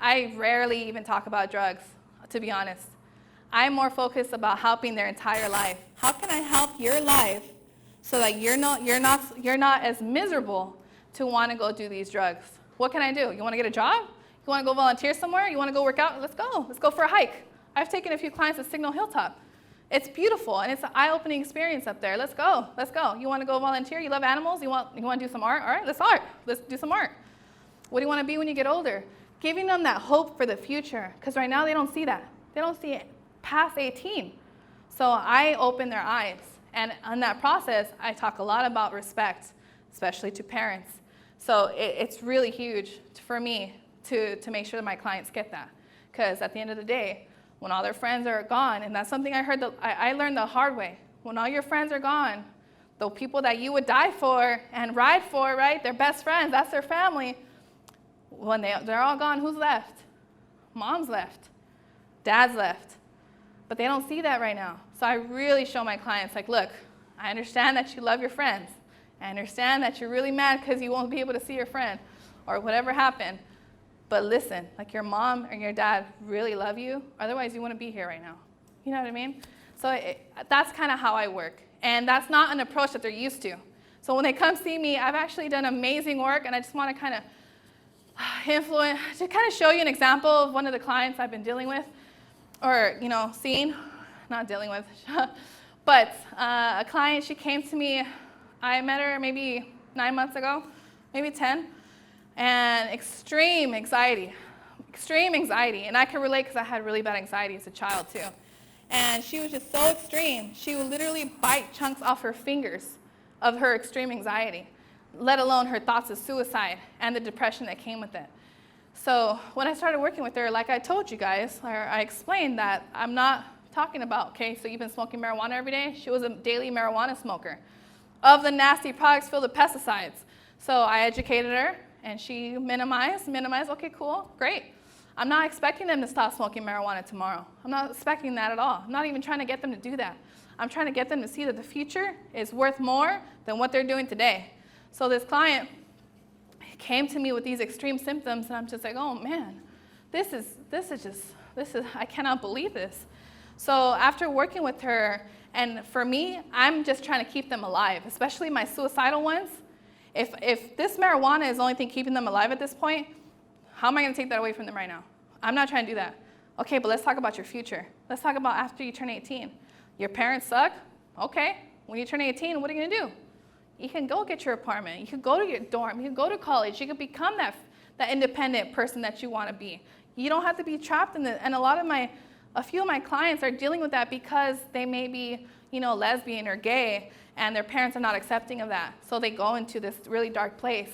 I rarely even talk about drugs, to be honest. I'm more focused about helping their entire life. How can I help your life so that you're not as miserable to want to go do these drugs? What can I do? You want to get a job? You want to go volunteer somewhere? You want to go work out? Let's go. Let's go for a hike. I've taken a few clients to Signal Hilltop. It's beautiful, and it's an eye-opening experience up there. Let's go. Let's go. You want to go volunteer? You love animals? You want to do some art? All right, let's do some art. What do you want to be when you get older? Giving them that hope for the future, because right now they don't see that. They don't see it past 18. So I open their eyes, and in that process, I talk a lot about respect, especially to parents. So it's really huge for me to make sure that my clients get that, because at the end of the day, when all their friends are gone, and that's something I learned the hard way. When all your friends are gone, the people that you would die for and ride for, right? Their best friends, that's their family. When they're all gone, who's left? Mom's left. Dad's left. But they don't see that right now. So I really show my clients, like, look, I understand that you love your friends. I understand that you're really mad because you won't be able to see your friend or whatever happened. But listen, like your mom and your dad really love you. Otherwise, you wouldn't be here right now. You know what I mean? So that's kind of how I work. And that's not an approach that they're used to. So when they come see me, I've actually done amazing work, and I just want to kind of to kind of show you an example of one of the clients I've been dealing with, or, seeing, not dealing with. But a client, she came to me, I met her maybe 9 months ago, maybe 10. And extreme anxiety, and I can relate because I had really bad anxiety as a child too. And she was just so extreme, she would literally bite chunks off her fingers of her extreme anxiety, let alone her thoughts of suicide and the depression that came with it. So when I started working with her, like I told you guys, I explained that I'm not talking about, okay, so you've been smoking marijuana every day? She was a daily marijuana smoker of the nasty products filled with pesticides. So I educated her, and she minimized, okay, cool, great. I'm not expecting them to stop smoking marijuana tomorrow. I'm not expecting that at all. I'm not even trying to get them to do that. I'm trying to get them to see that the future is worth more than what they're doing today. So this client came to me with these extreme symptoms, and I'm just like, oh man, this is I cannot believe this. So after working with her, and for me, I'm just trying to keep them alive, especially my suicidal ones. If this marijuana is the only thing keeping them alive at this point, how am I going to take that away from them right now? I'm not trying to do that. Okay, but let's talk about your future. Let's talk about after you turn 18. Your parents suck? Okay, when you turn 18, what are you going to do? You can go get your apartment. You can go to your dorm. You can go to college. You can become that independent person that you want to be. You don't have to be trapped in it. And a few of my clients are dealing with that because they may be, lesbian or gay, and their parents are not accepting of that. So they go into this really dark place,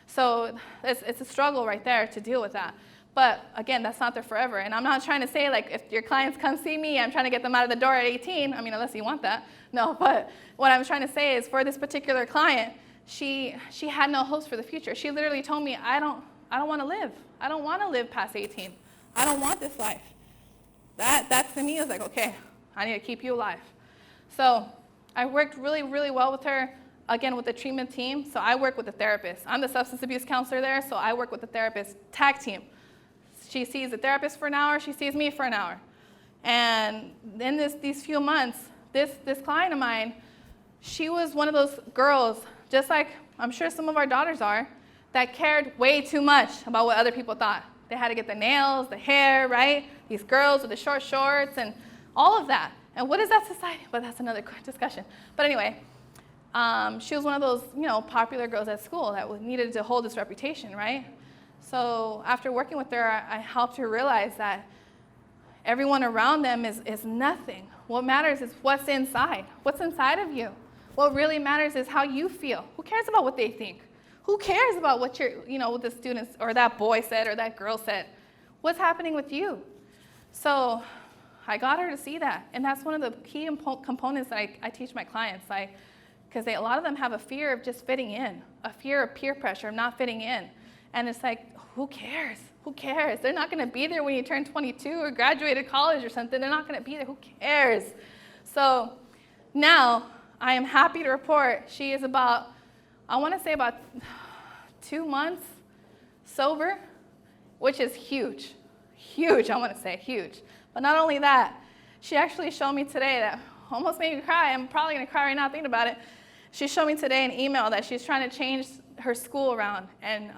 So it's a struggle right there to deal with that. But again, that's not there forever. And I'm not trying to say, like, if your clients come see me, I'm trying to get them out of the door at 18. I mean, unless you want that. No, but what I'm trying to say is for this particular client, she had no hopes for the future. She literally told me, I don't want to live. I don't want to live past 18. I don't want this life. That to me was like, okay, I need to keep you alive. So I worked really, really well with her, again, with the treatment team. So I work with the therapist. I'm the substance abuse counselor there, so I work with the therapist tag team. She sees the therapist for an hour, she sees me for an hour. And in these few months, this client of mine, she was one of those girls, just like I'm sure some of our daughters are, that cared way too much about what other people thought. They had to get the nails, the hair, right? These girls with the short shorts and all of that. And what is that society? But that's another discussion. But anyway, she was one of those, popular girls at school that needed to hold this reputation, right? So after working with her, I helped her realize that everyone around them is nothing. What matters is what's inside. What's inside of you? What really matters is how you feel. Who cares about what they think? Who cares about what what the students or that boy said or that girl said? What's happening with you? So I got her to see that. And that's one of the key components that I teach my clients. Because a lot of them have a fear of just fitting in, a fear of peer pressure, of not fitting in. And it's like, who cares? Who cares? They're not going to be there when you turn 22 or graduated college or something. They're not going to be there. Who cares? So now I am happy to report she is about 2 months sober, which is huge. Huge, I want to say, huge. But not only that, she actually showed me today that almost made me cry. I'm probably going to cry right now thinking about it. She showed me today an email that she's trying to change her school around. And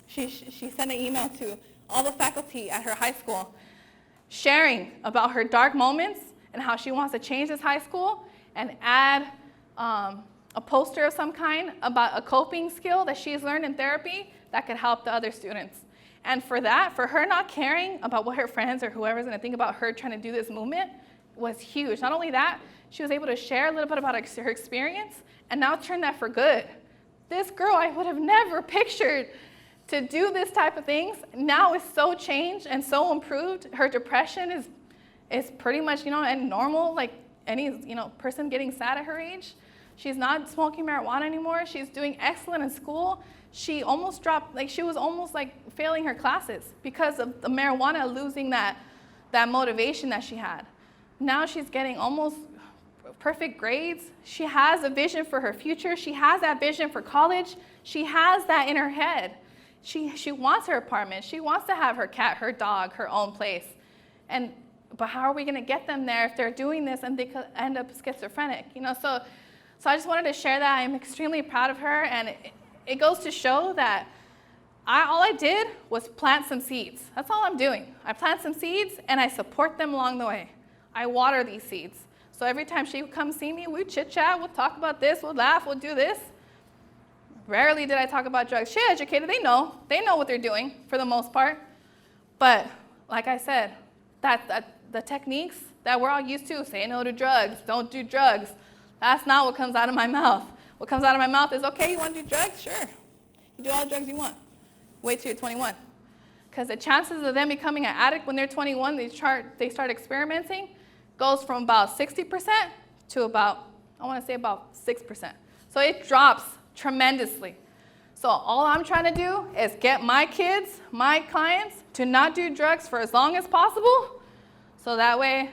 she sent an email to all the faculty at her high school sharing about her dark moments and how she wants to change this high school and add a poster of some kind about a coping skill that she's learned in therapy that could help the other students. And for her not caring about what her friends or whoever's going to think about her trying to do this movement was huge. Not only that, she was able to share a little bit about her experience and now turn that for good. This girl I would have never pictured to do this type of things now is so changed and so improved. Her depression is pretty much, and normal, like any, person getting sad at her age. She's not smoking marijuana anymore. She's doing excellent in school. She almost dropped, she was almost failing her classes because of the marijuana losing that motivation that she had. Now she's getting almost perfect grades. She has a vision for her future. She has that vision for college. She has that in her head. She wants her apartment. She wants to have her cat, her dog, her own place. But how are we going to get them there if they're doing this and they could end up schizophrenic? So I just wanted to share that. I'm extremely proud of her, and it goes to show that all I did was plant some seeds. That's all I'm doing. I plant some seeds, and I support them along the way. I water these seeds. So every time she would come see me, we chit-chat, we'll talk about this, we'll laugh, we'll do this. Rarely did I talk about drugs. She's educated, they know what they're doing for the most part. But like I said, the techniques that we're all used to, say no to drugs, don't do drugs, that's not what comes out of my mouth. What comes out of my mouth is, okay, you want to do drugs? Sure. You do all the drugs you want. Wait till you're 21. Because the chances of them becoming an addict when they're 21, they start experimenting, goes from about 60% to about 6%. So it drops tremendously. So all I'm trying to do is get my kids, my clients, to not do drugs for as long as possible. So that way,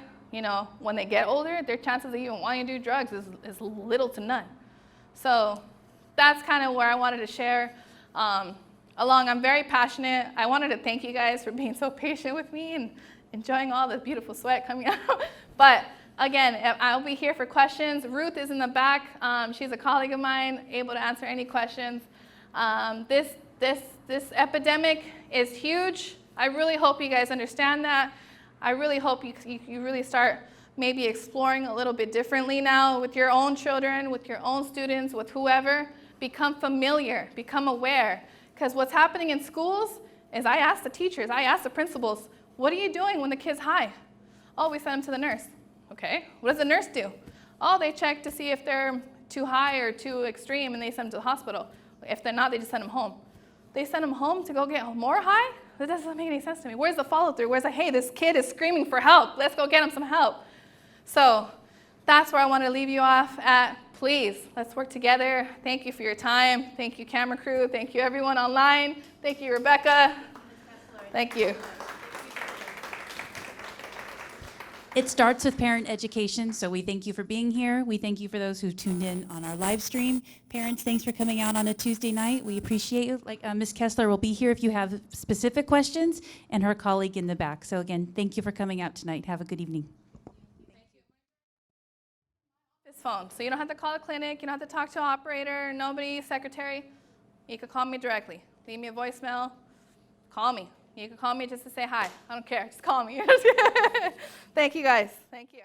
when they get older, their chances of even wanting to do drugs is little to none. So that's kind of where I wanted to share. I'm very passionate. I wanted to thank you guys for being so patient with me and enjoying all the beautiful sweat coming out. But again, I'll be here for questions. Ruth is in the back. She's a colleague of mine, able to answer any questions. This epidemic is huge. I really hope you guys understand that. I really hope you really start maybe exploring a little bit differently now with your own children, with your own students, with whoever. Become familiar, become aware. Because what's happening in schools is I ask the teachers, I ask the principals, what are you doing when the kid's high? Oh, we send them to the nurse. Okay, what does the nurse do? Oh, they check to see if they're too high or too extreme, and they send them to the hospital. If they're not, they just send them home. They send them home to go get more high? That doesn't make any sense to me. Where's the follow-through? Where's the, hey, this kid is screaming for help. Let's go get him some help. So that's where I want to leave you off at. please, let's work together. Thank you for your time. Thank you, camera crew. Thank you, everyone online. Thank you, Rebecca. Thank you. It starts with parent education, so we thank you for being here. We thank you for those who tuned in on our live stream. Parents, thanks for coming out on a Tuesday night. We appreciate you. Like Ms. Kesler will be here if you have specific questions, and her colleague in the back. So again, thank you for coming out tonight. Have a good evening. This phone, so you don't have to call a clinic. You don't have to talk to an operator, nobody, secretary. You can call me directly. Leave me a voicemail. Call me. You can call me just to say hi. I don't care. Just call me. Thank you, guys. Thank you.